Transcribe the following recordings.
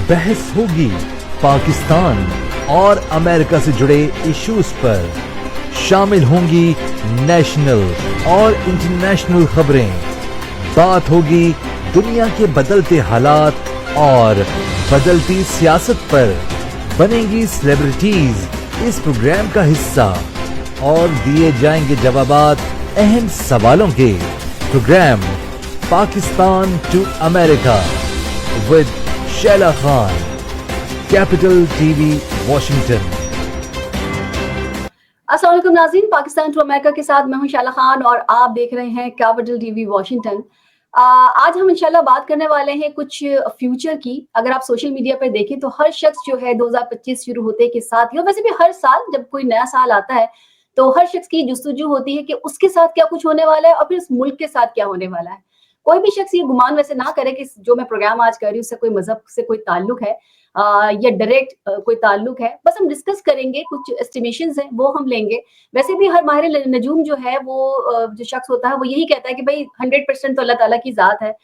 बहस होगी पाकिस्तान और अमेरिका से जुड़े इश्यूज पर। शामिल होंगी नेशनल और इंटरनेशनल खबरें। बात होगी दुनिया के बदलते हालात और बदलती सियासत पर। बनेंगी सेलिब्रिटीज इस प्रोग्राम का हिस्सा और दिए जाएंगे जवाबात अहम सवालों के। Programme Pakistan to America with Shaila Khan, capital TV Washington. अस्सलाम वालेकुम नाज़रीन, पाकिस्तान टू अमेरिका के साथ मैं हूं शैला खान और आप देख रहे हैं कैपिटल टीवी वॉशिंगटन। आज हम इंशाल्लाह बात करने वाले हैं कुछ फ्यूचर की। अगर आप सोशल मीडिया पर देखें तो हर शख्स जो है 2025 शुरू होते के साथ ही, और वैसे भी हर साल जब कोई नया साल आता है तो हर शख्स की जुस्तजू होती है कि उसके साथ क्या कुछ होने वाला है और फिर इस मुल्क के साथ क्या होने वाला है। कोई भी शख्स ये गुमान वैसे ना करे कि जो मैं प्रोग्राम आज कर रही हूँ उससे कोई मजहब से कोई ताल्लुक है या डायरेक्ट कोई ताल्लुक है। बस हम डिस्कस करेंगे, कुछ एस्टिमेशंस हैं वो हम लेंगे। वैसे भी हर माहिर नजूम जो है वो जो शख्स होता है वो यही कहता है कि भाई 100% तो अल्लाह ताला की जात है।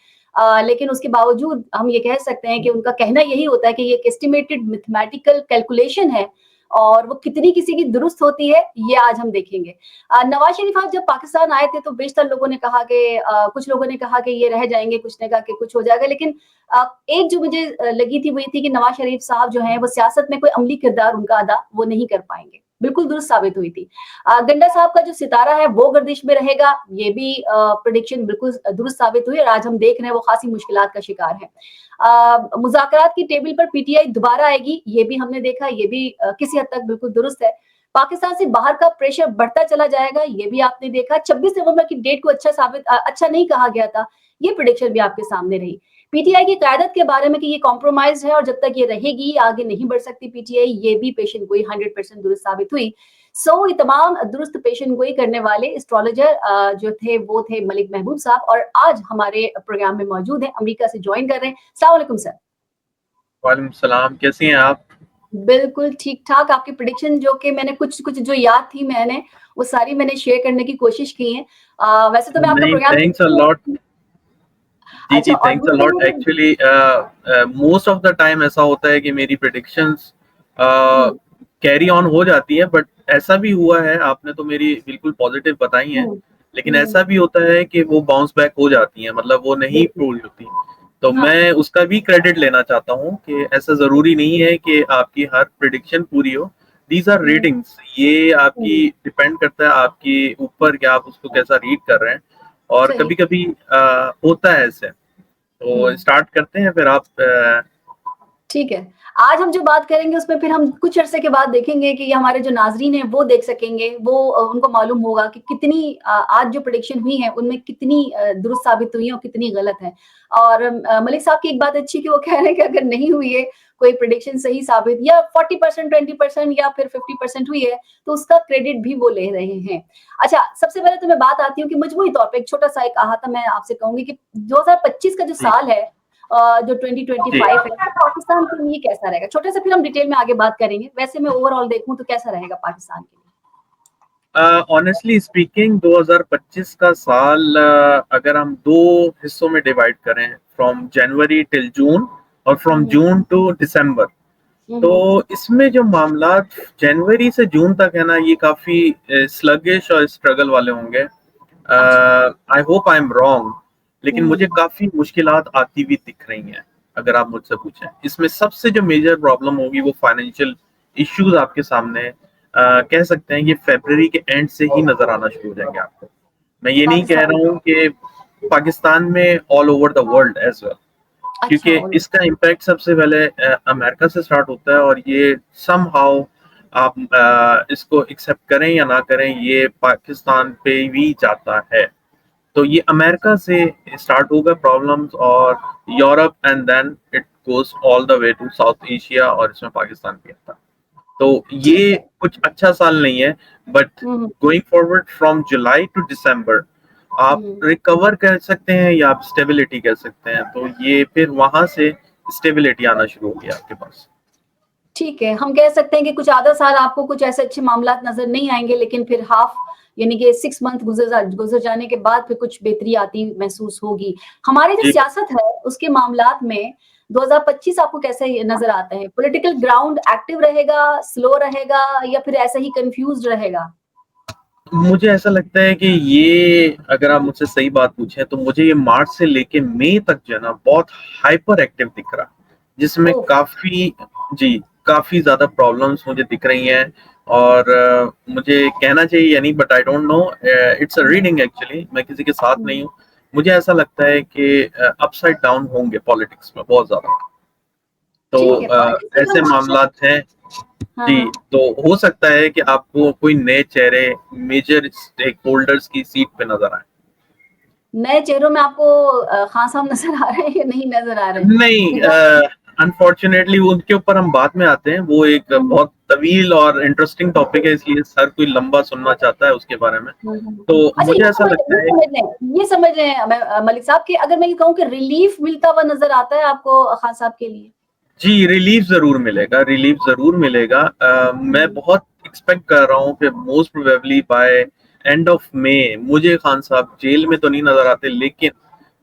लेकिन उसके बावजूद हम ये कह सकते हैं कि उनका कहना यही होता है कि ये एक एस्टिमेटेड मैथमेटिकल कैलकुलेशन है और वो कितनी किसी की दुरुस्त होती है ये आज हम देखेंगे। नवाज शरीफ आज जब पाकिस्तान आए थे तो बेशतर लोगों ने कहा कि कुछ लोगों ने कहा कि ये रह जाएंगे, कुछ ने कहा कि कुछ हो जाएगा। लेकिन एक जो मुझे लगी थी वो ये थी कि नवाज शरीफ साहब जो हैं वो सियासत में कोई अमली किरदार उनका अदा वो नहीं कर पाएंगे। बिल्कुल दुरुस्त साबित हुई थी। गंडा साहब का जो सितारा है वो गर्दिश में रहेगा, ये भी प्रेडिक्शन बिल्कुल दुरुस्त साबित हुई और आज हम देख रहे हैं वो खासी मुश्किलात का शिकार है। मुज़ाकरात की टेबल पर पीटीआई दोबारा आएगी, ये भी हमने देखा, ये भी किसी हद तक बिल्कुल दुरुस्त है। पाकिस्तान से बाहर का प्रेशर बढ़ता चला जाएगा, ये भी आपने देखा। 26 नवंबर की डेट को अच्छा नहीं कहा गया था, ये प्रेडिक्शन भी आपके सामने रही। पीटीआई की क़यादत के बारे में कि ये कॉम्प्रोमाइज है और जब तक ये रहेगी आगे नहीं बढ़ सकती पीटीआई, ये भी पेशन गोई 100% दुरुस्त साबित हुई। ये तमाम दुरुस्त पेशन गोई करने वाले एस्ट्रोलॉजर जो थे वो थे मलिक महबूब साहब और आज हमारे प्रोग्राम में मौजूद हैं, अमेरिका से ज्वाइन कर रहे हैं। अस्सलाम वालेकुम सर। वालेकुम सलाम, कैसी हैं आप? बिल्कुल ठीक ठाक। आपकी प्रेडिक्शन जो कि मैंने कुछ जो याद थी मैंने वो सारी मैंने शेयर करने की कोशिश की है। वैसे तो मैं आपका प्रोग्राम थैंक्स अ लॉट। जी thanks a lot. Actually most of the time ऐसा होता है कि मेरी प्रेडिक्शंस कैरी ऑन हो जाती है, बट ऐसा भी हुआ है, आपने तो मेरी बिल्कुल पॉजिटिव बताई है, लेकिन ऐसा भी होता है कि वो बाउंस बैक हो जाती है, मतलब वो नहीं फूल होती। तो मैं उसका भी क्रेडिट लेना चाहता हूँ कि ऐसा जरूरी नहीं है कि आपकी हर प्रेडिक्शन पूरी हो। दीज आर रीडिंग्स, ये आपकी डिपेंड करता है आपके ऊपर कि आप उसको कैसा रीड कर रहे हैं, और कभी कभी होता है ऐसे। तो स्टार्ट करते हैं फिर आप। ठीक है, आज हम जो बात करेंगे उसमें फिर हम कुछ अरसे के बाद देखेंगे कि हमारे जो नाजरीन हैं वो देख सकेंगे, वो उनको मालूम होगा कि कितनी आज जो प्रेडिक्शन हुई है उनमें कितनी दुरुस्त साबित हुई है और कितनी गलत है। और मलिक साहब की एक बात अच्छी कि वो कह रहे हैं कि अगर नहीं हुई है कोई प्रेडिक्शन सही साबित या 40%, 20% या फिर 50% हुई है तो उसका क्रेडिट भी वो ले रहे हैं। अच्छा, सबसे पहले तो मैं बात आती हूँ कि मजमूई तौर पे एक छोटा सा एक अहाता मैं आपसे कहूंगी कि 2025 का जो साल है, जो 2025 है, पाकिस्तान के लिए कैसा रहेगा? छोटे से फिर हम डिटेल में आगे बात करेंगे। वैसे मैं ओवरऑल देखूं तो कैसा रहेगा पाकिस्तान के लिए? ऑनेस्टली स्पीकिंग 2025 का साल अगर हम दो हिस्सों में डिवाइड करें, फ्रॉम जनवरी टिल जून और फ्रॉम जून टू दिसंबर, तो इसमें जो मामला जनवरी से जून तक है ना, ये काफी स्लगिश और स्ट्रगल वाले होंगे। I hope I am wrong, लेकिन मुझे काफी मुश्किलात आती हुई दिख रही हैं अगर आप मुझसे पूछें। इसमें सबसे जो मेजर प्रॉब्लम होगी वो फाइनेंशियल इश्यूज आपके सामने कह सकते हैं कि फरवरी के एंड से ही नजर आना शुरू हो जाएंगे आपको। मैं ये नहीं कह रहा हूँ कि पाकिस्तान में, all over the world as well, क्योंकि इसका इम्पैक्ट सबसे पहले अमेरिका से स्टार्ट होता है और ये समहाउ आप इसको एक्सेप्ट करें या ना करें, ये पाकिस्तान पे भी जाता है। तो ये अमेरिका से स्टार्ट होगा प्रॉब्लम्स, और Europe, and then it goes all the way to South Asia, और इसमें पाकिस्तान भी आता है। तो ये कुछ अच्छा साल नहीं है, but going forward from July to December आप रिकवर कर सकते हैं या आप स्टेबिलिटी कर सकते हैं। तो ये फिर वहां से स्टेबिलिटी आना शुरू हो गया आपके पास। ठीक है, हम कह सकते हैं कि कुछ आधा साल आपको कुछ ऐसे अच्छे मामला नजर नहीं आएंगे, लेकिन फिर हाफ यानी कि 6 मंथ गुजर जाने के बाद फिर कुछ बेहतरी आती महसूस होगी। हमारी जो सियासत है उसके मामलात में 2025 आपको कैसे नजर आता है? पॉलिटिकल ग्राउंड एक्टिव रहेगा, स्लो रहेगा या फिर ऐसा ही कंफ्यूज्ड रहेगा? मुझे ऐसा लगता है कि ये, अगर आप मुझसे सही बात पूछें तो मुझे ये मार्च से लेके मई तक जो है ना बहुत हाइपर एक्टिव दिख रहा, जिसमें ओह! काफी ज्यादा प्रॉब्लम्स मुझे दिख रही हैं। और मुझे कहना चाहिए या नहीं, but I don't know, it's a reading actually, मैं किसी के साथ नहीं हुँ, हूँ। मुझे ऐसा लगता है कि अपसाइड डाउन होंगे पॉलिटिक्स में बहुत ज्यादा। तो ठीक है, पॉलिटिक्स में ऐसे तो हमेशा मामलात हैं। हाँ, जी, हाँ। तो हो सकता है कि आपको कोई नए चेहरे मेजर स्टेक होल्डर्स की सीट पे नजर आए। नए चेहरों में आपको खान साहब नज़र आ रहे हैं या नहीं नज़र आ रहे हैं? नहीं, बिकॉज़ अनफॉर्चुनेटली उनके ऊपर हम बाद में आते हैं। वो एक हुँ, बहुत तवील और इंटरेस्टिंग टॉपिक है, इसलिए हर कोई लंबा सुनना चाहता है उसके बारे में। हुँ, हुँ। तो अच्छा मुझे ऐसा लगता है, ये समझ लें मलिक साहब कि अगर मैं ये कहूँ कि रिलीफ मिलता हुआ नज़र आता है आपको खान साहब के लिए? जी, रिलीफ ज़रूर मिलेगा, रिलीफ ज़रूर मिलेगा। मैं हुँ, बहुत एक्सपेक्ट कर रहा हूँ कि most probably by end of May मुझे खान साहब जेल में तो नहीं नज़र आते, लेकिन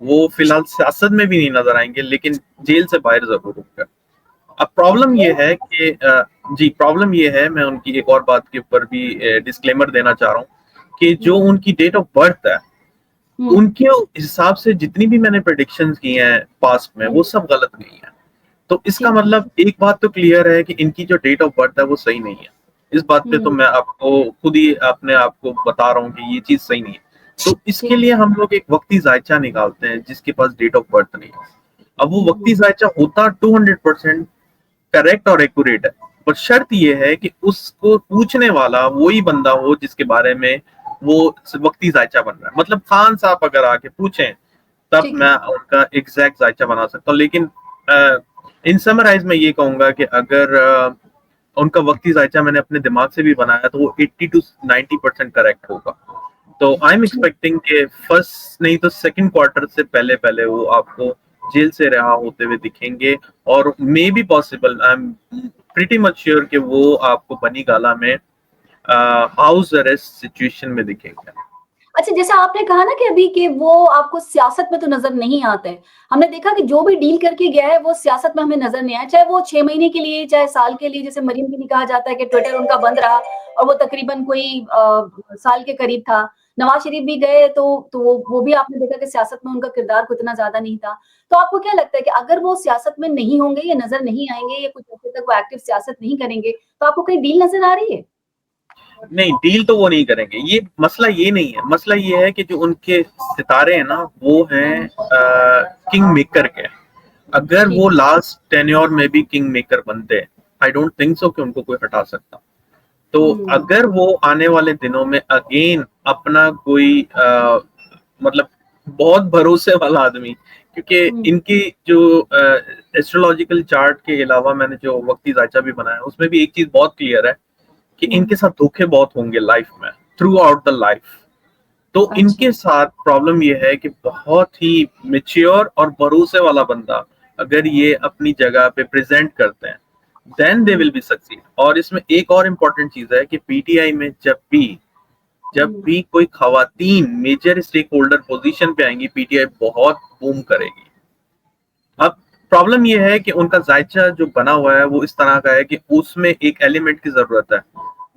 वो फिलहाल सियासत में भी नहीं नज़र आएँगे, लेकिन जेल से बाहर ज़रूर होंगे। अब प्रॉब्लम ये है कि प्रॉब्लम ये है, मैं उनकी एक और बात के ऊपर भी डिस्क्लेमर देना चाह रहा हूँ कि जो हुँ, उनकी डेट ऑफ बर्थ है, हुँ, उनके हिसाब से जितनी भी मैंने प्रेडिक्शंस की हैं पास्ट में, वो हुँ, सब गलत गई हैं। तो इसका ठीक है। मतलब एक बात तो क्लियर है कि इनकी जो डेट ऑफ बर्थ है वो सही नहीं है। इस बात पे तो हुँ, मैं आपको खुद ही अपने आप को बता रहा हूँ कि ये चीज़ सही नहीं है। तो इसके ठीक लिए हम लोग एक वक़्ती ज़ायचा निकालते हैं जिसके पास डेट ऑफ बर्थ नहीं है। अब वो हुँ, वक़्ती ज़ायचा होता 200% करेक्ट और एक्यूरेट है, पर शर्त ये है कि उसको पूछने वाला वही बंदा हो जिसके बारे में वो वक़्ती ज़ायचा बन रहा है। मतलब खान साहब अगर आके पूछें, तब ठीक है। मैं उनका एग्ज़ैक्ट ज़ायचा बना सकता हूँ। लेकिन अ, इन समराइज़ मैं ये कहूँगा कि अगर उनका वक़्ती ज़ायचा मैंने अपने दिमाग से भी बनाया तो वो 80 टू 90% करेक्ट होगा। तो आई एम ठीक एक्सपेक्टिंग कि फर्स्ट नहीं तो सेकंड क्वार्टर से पहले-पहले वो आपको जेल से रिहा होते हुए दिखेंगे, और may be possible, I am pretty much sure कि वो आपको बनी गाला में हाउस अरेस्ट सिचुएशन में दिखेंगे। अच्छा, जैसा आपने कहा ना कि अभी कि वो आपको सियासत में तो नज़र नहीं आते हैं। हमने देखा कि जो भी डील करके गया है, वो सियासत में हमें नज़र नहीं आया, चाहे वो 6 महीने के लिए, चाहे साल के लिए। जैसे मरियम की नहीं कहा जाता है कि ट्विटर उनका बंद रहा और वो तकरीबन कोई साल के करीब था। नवाज़ शरीफ भी गए तो वो भी आपने देखा कि सियासत में उनका किरदार कुछ इतना ज़्यादा नहीं था। तो आपको क्या लगता है कि अगर वो सियासत में नहीं होंगे या नज़र नहीं आएँगे या कुछ अर्से तक वो एक्टिव सियासत नहीं करेंगे, तो आपको कहीं डील नज़र आ रही है? नहीं, डील तो वो नहीं करेंगे। ये मसला ये नहीं है, मसला ये है कि जो उनके सितारे हैं ना, वो हैं हुँ, किंग मेकर के। अगर ठीक वो है। लास्ट टेन्योर में भी किंग मेकर बनते, आई डोंट थिंक सो कि उनको कोई हटा सकता। तो हुँ, अगर वो आने वाले दिनों में अगेन अपना कोई मतलब बहुत भरोसे वाला आदमी, क्योंकि हुँ, इनकी जो एस्ट्रोलॉजिकल चार्ट के अलावा मैंने जो वक्ती जायचा भी बनाया, उसमें भी एक चीज बहुत क्लियर है कि हुँ। इनके साथ धोखे बहुत होंगे लाइफ में, थ्रू आउट द लाइफ। तो अच्छा। इनके साथ प्रॉब्लम ये है कि बहुत ही मेच्योर और भरोसे वाला बंदा अगर ये अपनी जगह पे प्रेजेंट करते हैं, then they hmm, will be succeed. और इसमें एक और इम्पोर्टेंट चीज है कि पीटीआई में जब हुँ, भी कोई खवातीन मेजर स्टेक होल्डर पोजीशन पे आएंगी, पीटीआई बहुत बूम करेगी। अब प्रॉब्लम ये है कि उनका जायचा जो बना हुआ है वो इस तरह का है कि उसमें एक एलिमेंट की जरूरत है,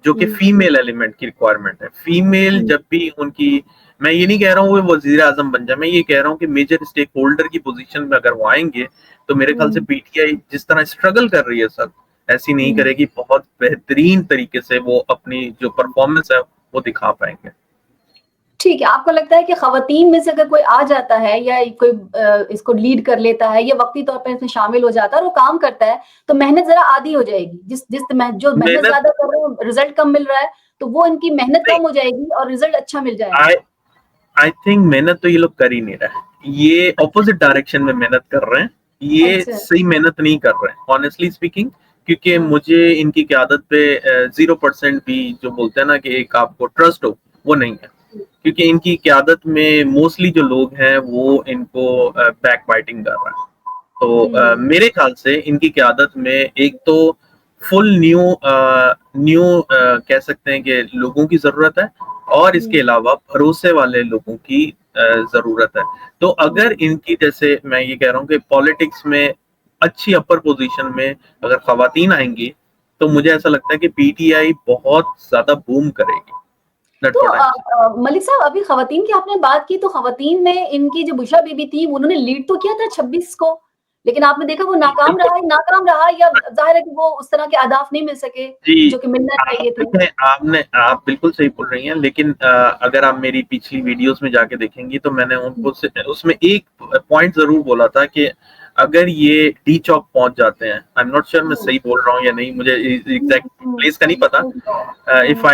जो कि हुँ, फीमेल एलिमेंट की रिक्वायरमेंट है। फीमेल हुँ, जब भी उनकी, मैं ये नहीं कह रहा हूँ वो वजीर आजम बन जाए, मैं ये कह रहा हूँ कि मेजर स्टेक होल्डर की पोजीशन में अगर वो आएंगे, तो मेरे ख्याल से हुँ, पीटीआई जिस तरह स्ट्रगल कर रही है सब, ऐसी नहीं हुँ। करेगी। बहुत बेहतरीन तरीके से वो अपनी जो परफॉर्मेंस है वो दिखा पाएंगे। ठीक है, आपको लगता है कि ख़वातीन में से अगर कोई आ जाता है या कोई इसको लीड कर लेता है या वक़्ती तौर पे इसमें शामिल हो जाता है और वो काम करता है, तो मेहनत ज़रा आधी हो जाएगी। जिस जिस मह जो मेहनत मेहनत ज़्यादा कर रहे हो, रिज़ल्ट कम मिल रहा है, तो वो इनकी मेहनत नहीं, कम हो जाएगी और रिज़ल्ट अच्छा मिल जाएगा। आई आई थिंक मेहनत तो ये लोग कर ही नहीं रहे, ये ऑपोजिट डायरेक्शन में मेहनत कर रहे हैं। ये अच्छा, सही मेहनत नहीं कर रहे हैं ऑनेस्टली स्पीकिंग, क्योंकि हाँ, मुझे इनकी क़यादत पे 0% भी जो बोलते हैं ना कि एक आपको ट्रस्ट हो, वो नहीं है। हुँ, क्योंकि इनकी क़यादत में मोस्टली जो लोग हैं वो इनको बैक बाइटिंग कर रहे हैं। तो हुँ, मेरे ख्याल से इनकी क़यादत में एक तो फुल न्यू कह सकते हैं कि लोगों की ज़रूरत है, और इसके हुँ, अलावा भरोसे वाले लोगों की ज़रूरत है। तो अगर हुँ, इनकी, जैसे मैं ये कह रहा हूँ कि पॉलिटिक्स में अच्छी अपर पोजीशन में अगर खवातीन आएंगी तो मुझे ऐसा लगता है कि पीटीआई बहुत ज्यादा बूम करेगी। That's तो what I'm saying. मलिक साहब, अभी खवातीन की आपने बात की, तो खवातीन में इनकी जो बुशरा बीबी थी, उन्होंने लीड तो किया था 26 को, लेकिन आपने देखा वो नाकाम रहा, या जाहिर है कि वो उस तरह के अहदाफ नहीं मिल सके जी, जो कि मिलना चाहिए थे। आप बिल्कुल सही बोल रही हैं, लेकिन अगर आप मेरी पिछली वीडियोस में जाके देखेंगी तो मैंने उनको उसमें एक पॉइंट जरूर बोला था कि अगर ये डी चौक पहुंच जाते हैं, आई एम नॉट श्योर मैं सही बोल रहा हूँ या नहीं, मुझे एग्जैक्ट प्लेस का नहीं पता, if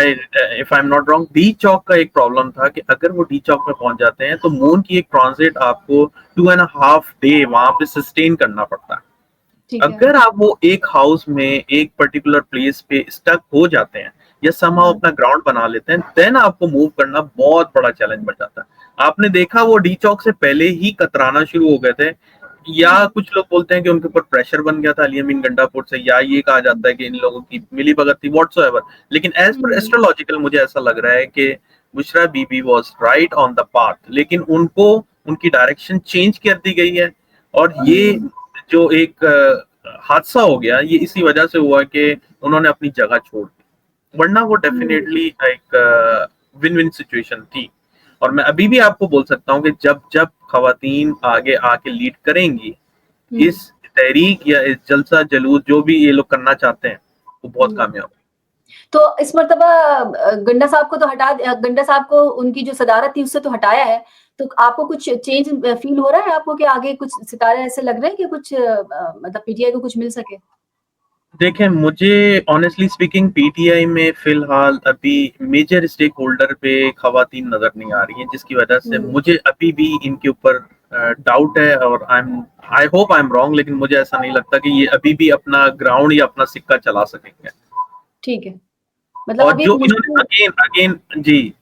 I am not wrong, D Chowk का एक प्रॉब्लम था कि अगर वो डी चौक में पहुंच जाते हैं तो मून की एक ट्रांजिट आपको 2.5 डे वहां पे सस्टेन करना पड़ता है। अगर आप वो एक हाउस में एक पर्टिकुलर प्लेस पे स्टक हो जाते हैं या समहाउ अपना ग्राउंड बना लेते हैं, देन आपको मूव करना बहुत बड़ा चैलेंज बन जाता है। आपने देखा वो डी चौक से पहले ही कतराना शुरू हो गए थे, या कुछ लोग बोलते हैं कि उनके ऊपर प्रेशर बन गया था अली अमीन गंडापुर से, या ये कहा जाता है कि इन लोगों की मिली भगत थी, व्हाटसोएवर, लेकिन एज पर एस्ट्रोलॉजिकल मुझे ऐसा लग रहा है कि Bushra Bibi was right on the path, लेकिन उनको उनकी डायरेक्शन चेंज कर दी गई है। और ये जो एक हादसा हो गया, ये इसी वजह से हुआ कि उन्होंने अपनी जगह छोड़ दी, वरना वो डेफिनेटली एक विन विन सिचुएशन थी। और मैं अभी भी आपको बोल सकता हूँ कि जब जब खवातीन आगे आके लीड करेंगी इस तहरीक या इस जलसा जलूस जो भी ये लोग करना चाहते हैं, वो बहुत कामयाब। तो इस मर्तबा गंडा साहब को तो गंडा साहब को उनकी जो सदारत थी उससे तो हटाया है, तो आपको कुछ चेंज फील हो रहा है आपको कि आगे कुछ सितारे ऐसे लग रहे हैं कि कुछ मतलब पीटीआई को कुछ मिल सके? देखें, मुझे ऑनेस्टली स्पीकिंग पीटीआई में फिलहाल अभी मेजर स्टेक होल्डर पे खवातीन नजर नहीं आ रही हैं, जिसकी वजह से मुझे अभी भी इनके ऊपर डाउट है, और I hope I am wrong, लेकिन मुझे ऐसा नहीं लगता कि ये अभी भी अपना ग्राउंड या अपना सिक्का चला सकेंगे। ठीक है, मतलब और जो इन्होंने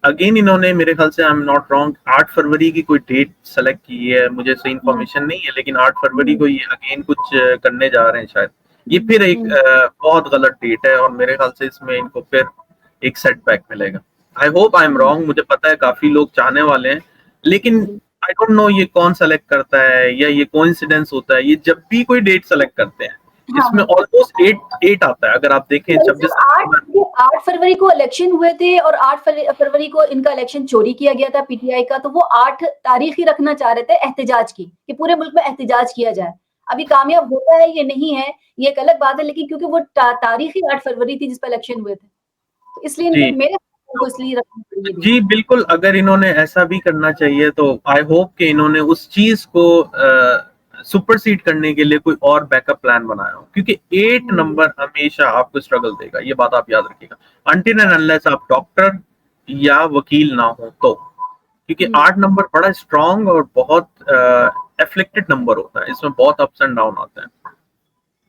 अगेन इन्होंने मेरे ख्याल से आई एम नॉट रॉन्ग 8 फरवरी की कोई डेट सेलेक्ट की है, मुझे सही इन्फॉर्मेशन नहीं है, लेकिन 8 फरवरी को ये अगेन कुछ करने जा रहे हैं शायद। ये फिर एक बहुत गलत डेट है, और मेरे ख्याल से इसमें इनको फिर एक सेटबैक मिलेगा। I hope I am wrong, मुझे पता है काफी लोग चाहने वाले हैं, लेकिन आई डोंट नो ये कौन सेलेक्ट करता है या ये कोइंसिडेंस होता है। ये जब भी कोई डेट सेलेक्ट करते हैं इसमें ऑलमोस्ट 8 आता है। अगर आप देखें 8 फरवरी को इलेक्शन हुए थे और 8 फरवरी को इनका इलेक्शन चोरी किया गया था पीटीआई का, तो वो 8 तारीख ही रखना चाह रहे थे एहतजाज की, कि पूरे मुल्क में एहतजाज किया जाए। अभी कामयाब होता है ये नहीं है, ये एक अलग बात है, लेकिन क्योंकि वो तारीख ही 8 फरवरी थी जिस पर इलेक्शन हुए थे, तो इसलिए मेरे को इसलिए रखना चाहिए। जी बिल्कुल, अगर इन्होंने ऐसा भी करना चाहिए तो आई होप कि इन्होंने उस चीज को सुपरसीड करने के लिए कोई और बैकअप प्लान बनाया हो, क्योंकि 8 नंबर हमेशा आपको स्ट्रगल देगा, ये बात आप याद रखिएगा, अनटिल एंड अनलेस आप डॉक्टर या वकील ना हो तो, क्योंकि 8 नंबर बड़ा स्ट्रॉन्ग और बहुत एफ्लिक्टेड नंबर होता है, इसमें बहुत अप्स एंड डाउन आते हैं।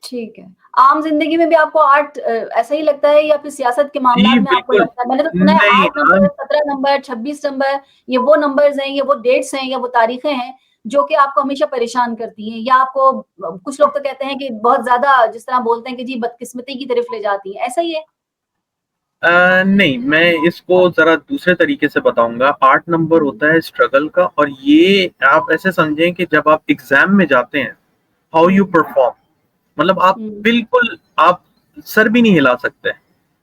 ठीक है, आम जिंदगी में भी आपको 8 ऐसा ही लगता है या फिर सियासत के मामला में आपको लगता है? मैंने तो सुना है 8 नंबर, 17 नंबर, 26 नंबर, ये वो नंबर्स हैं, ये वो डेट्स हैं, या वो तारीखें हैं जो कि आपको हमेशा परेशान करती हैं, या आपको कुछ लोग तो कहते हैं कि बहुत ज्यादा जिस तरह बोलते हैं कि जी बदकिस्मती की तरफ ले जाती है, ऐसा ही है? नहीं, मैं इसको जरा दूसरे तरीके से बताऊंगा। 8 नंबर होता है स्ट्रगल का, और ये आप ऐसे समझें कि जब आप एग्जाम में जाते हैं, हाउ यू परफॉर्म, मतलब आप बिल्कुल आप सर भी नहीं हिला सकते।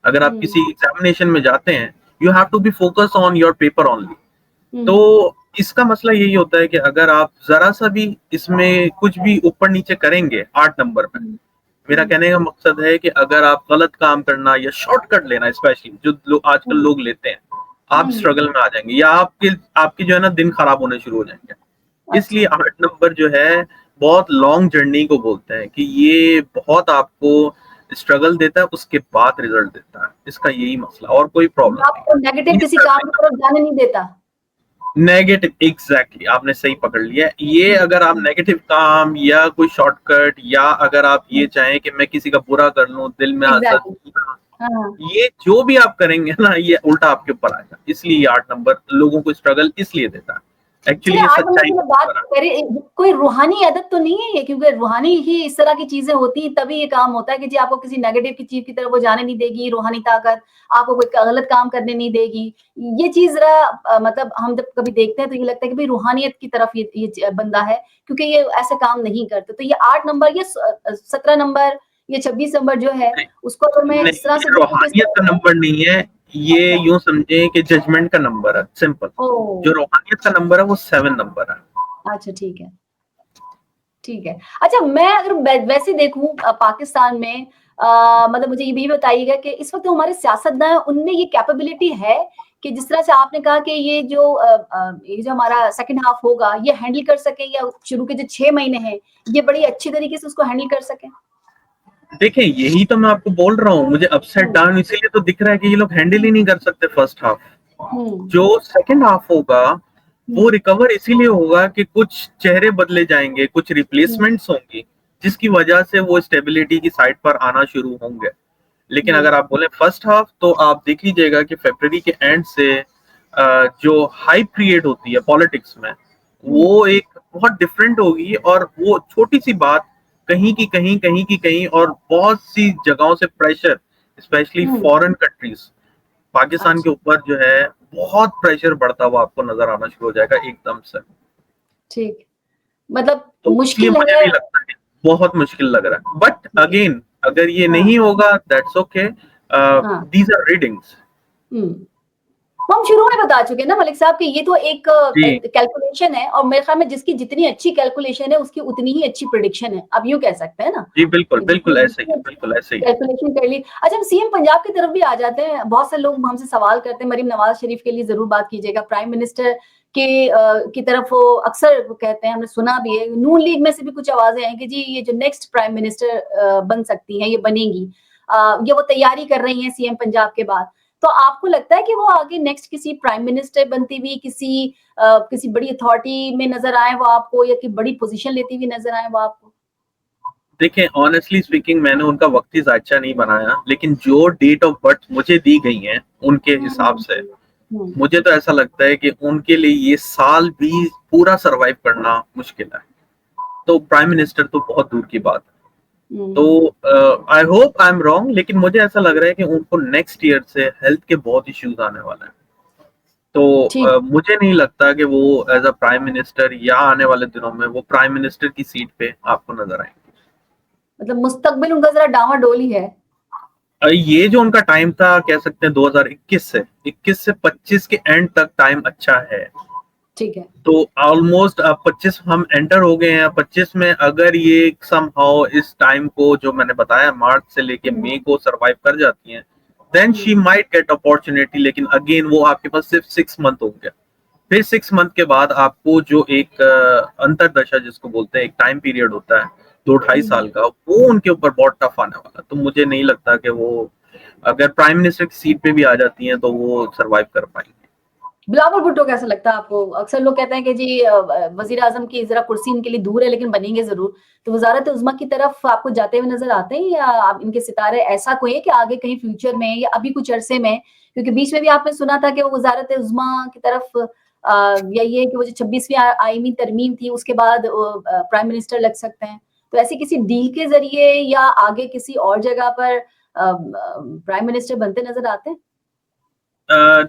अगर आप किसी एग्जामिनेशन में जाते हैं, you have to be focus on your paper only. तो इसका मसला यही होता है कि अगर आप जरा सा भी इसमें कुछ भी ऊपर नीचे करेंगे 8 नंबर में, मेरा कहने का मकसद है कि अगर आप गलत काम करना या शॉर्टकट लेना, स्पेशली जो आजकल लोग लेते हैं, आप स्ट्रगल में आ जाएंगे, या आपके जो है ना दिन खराब होने शुरू हो जाएंगे। इसलिए 8 नंबर जो है बहुत लॉन्ग जर्नी को बोलते हैं, कि ये बहुत आपको स्ट्रगल देता है, उसके बाद रिजल्ट देता है। इसका यही मसला, और कोई प्रॉब्लम नहीं। आपको नेगेटिव किसी काम की तरफ जाने नहीं देता। नेगेटिव, एग्जैक्टली, आपने सही पकड़ लिया। ये अगर आप नेगेटिव काम या कोई शॉर्टकट, या अगर आप ये चाहें कि मैं किसी का बुरा कर लूं, दिल में ये जो भी आप करेंगे ना, ये उल्टा आपके ऊपर आएगा। इसलिए 8 नंबर लोगों को स्ट्रगल इसलिए देता है। एक्चुअली चलिए ये 8 नंबर सच्चाई की का मैं बात नंबर है। करें, कोई रूहानी आदत तो नहीं है ये? क्योंकि रूहानी ही इस तरह की चीज़ें होती हैं, तभी ये काम होता है कि जी आपको किसी नेगेटिव की चीज़ की तरफ वो जाने नहीं देगी, रूहानी ताकत, आपको कोई गलत काम करने नहीं देगी। ये चीज़ ज़रा मतलब हम जब कभी देखते हैं तो ये लगता है कि भई रूहानियत की तरफ ये बंदा है, क्योंकि ये ऐसे काम नहीं करते। तो ये 8 नंबर, ये 17 नंबर, ये 26 नंबर जो है, नहीं, उसको अगर मैं नहीं, इस तरह ये से देखूँ तो रूहानियत का इसका नंबर नहीं है, ये अच्छा, यूँ समझें कि जजमेंट का नंबर है, सिंपल। ओह! जो रूहानियत का नंबर है वो 7 नंबर है। अच्छा ठीक है। ठीक है। अच्छा मैं अगर वैसे देखूँ पाकिस्तान में मतलब मुझे ये भी बताइएगा कि इस वक़्त जो हमारे सियासतदान हैं, उनमें ये कैपेबिलिटी है कि जिस तरह से आपने कहा कि ये जो हमारा सेकंड हाफ होगा, ये हैंडल कर सकें या शुरू के जो 6 महीने हैं, ये बड़ी अच्छी तरीके से उसको हैंडल कर सकें? देखें, यही तो मैं आपको बोल रहा हूँ, मुझे अपसाइड हुँ, डाउन इसीलिए तो दिख रहा है कि ये लोग हैंडल ही नहीं कर सकते फर्स्ट हाफ। हुँ, जो सेकंड हाफ होगा, वो हुँ, रिकवर इसीलिए होगा कि कुछ चेहरे बदले जाएँगे, कुछ हुँ, रिप्लेसमेंट्स होंगी, जिसकी वजह से वो स्टेबिलिटी की साइड पर आना शुरू होंगे। लेकिन हुँ, अगर आप बोले फर्स्ट हाफ, तो आप देख लीजिएगा कि फरवरी के एंड से जो हाइप क्रिएट होती है पॉलिटिक्स में, हुँ, वो एक बहुत डिफरेंट होगी, और वो छोटी सी बात कहीं की कहीं, कहीं की कहीं, और बहुत सी जगहों से प्रेशर, स्पेशली हुँ, फॉरेन कंट्रीज, पाकिस्तान के अच्छा, ऊपर जो है बहुत प्रेशर बढ़ता हुआ आपको नजर आना शुरू हो जाएगा एकदम से। ठीक। मतलब तो इसलिए मुश्किल मुझे है। नहीं लगता कि बहुत मुश्किल लग रहा है, बट जी, अगेन अगर ये हाँ, नहीं होगा, दैट्स ओके। हाँ, दीज आर रीडिंग्स। हुँ। वो हम शुरू में बता चुके हैं ना मलिक साहब कि ये तो एक जी, कैलकुलेशन है और मेरे ख्याल में जिसकी जितनी अच्छी कैलकुलेशन है उसकी उतनी ही अच्छी प्रेडिक्शन है। आप यूँ कह सकते हैं ना जी, बिल्कुल, कि बिल्कुल जिसने ऐसे ही जितनी है, अच्छी बिल्कुल ऐसे ही है। कैलकुलेशन कर ली। अच्छा हम सीएम पंजाब की तरफ भी आ जाते हैं। बहुत से लोग हमसे सवाल करते हैं, मरीम नवाज़ शरीफ के लिए ज़रूर बात कीजिएगा। प्राइम मिनिस्टर की तरफ वो अक्सर वो कहते हैं, हमने सुना भी है, नून लीग में से भी कुछ आवाज़ें आई कि जी ये जो नेक्स्ट प्राइम मिनिस्टर बन सकती हैं, ये बनेंगी। ये वो तैयारी कर रही हैं सीएम पंजाब के बाद। तो आपको लगता है कि वो आगे नेक्स्ट किसी प्राइम मिनिस्टर बनती हुई किसी बड़ी अथॉरिटी में नजर आए वो आपको या कि बड़ी पोजीशन लेती हुई नजर आए वो आपको? देखिए, ऑनेस्टली स्पीकिंग, मैंने उनका वक्ती ज़ायचा नहीं बनाया, लेकिन जो डेट ऑफ बर्थ मुझे दी गई हैं, उनके हिसाब हुँ, से, हुँ, मुझे तो ऐसा लगता है कि उनके लिए ये साल भी पूरा सर्वाइव करना मुश्किल है। तो प्राइम मिनिस्टर तो बहुत दूर की बात है। हुँ, तो I hope I am wrong, लेकिन मुझे ऐसा लग रहा है कि उनको नेक्स्ट ईयर से हेल्थ के बहुत इश्यूज आने वाले हैं। तो ठीक। मुझे नहीं लगता कि वो एज अ प्राइम मिनिस्टर या आने वाले दिनों में वो प्राइम मिनिस्टर की सीट पे आपको नजर आएंगे। मतलब मुस्तकबिल उनका ज़रा डामाडोल ही है। ये जो उनका टाइम था, कह सकते हैं 2021 से 25 के एंड तक टाइम अच्छा है। ठीक है। तो ऑलमोस्ट अब 25 हम एंटर हो गए हैं, 25 में अगर ये समहाउ इस टाइम को जो मैंने बताया मार्च से लेके हुँ, मई को सरवाइव कर जाती हैं, then she hmm, might get opportunity. लेकिन अगेन वो आपके पास सिर्फ 6 मंथ होंगे। फिर 6 मंथ के बाद आपको जो एक अंतरदशा जिसको बोलते हैं, एक टाइम पीरियड होता है 2 ढाई साल हुँ। का, वो उनके ऊपर बहुत टफ आने वाला है। तो मुझे नहीं लगता कि वो अगर प्राइम मिनिस्टर की सीट पे भी आ जाती हैं तो वो सरवाइव कर पाएंगे। बिलावल भुट्टो कैसा लगता है आपको? अक्सर लोग कहते हैं कि जी वज़ीर-ए-आज़म की ज़रा कुर्सी इनके लिए दूर है लेकिन बनेंगे ज़रूर। तो वज़ारत-ए-उज़्मा की तरफ आपको जाते हुए नज़र आते हैं या आप इनके सितारे ऐसा कोई है कि आगे कहीं फ्यूचर में या अभी कुछ अरसे में क्योंकि बीच में भी आपने सुना था कि वो वज़ारत-ए-उज़्मा की तरफ या ये कि वो जो 26वीं आईनी तरमीम थी उसके बाद प्राइम मिनिस्टर लग सकते हैं। तो ऐसे किसी डील के ज़रिए या आगे किसी और जगह पर प्राइम मिनिस्टर बनते नज़र आते हैं?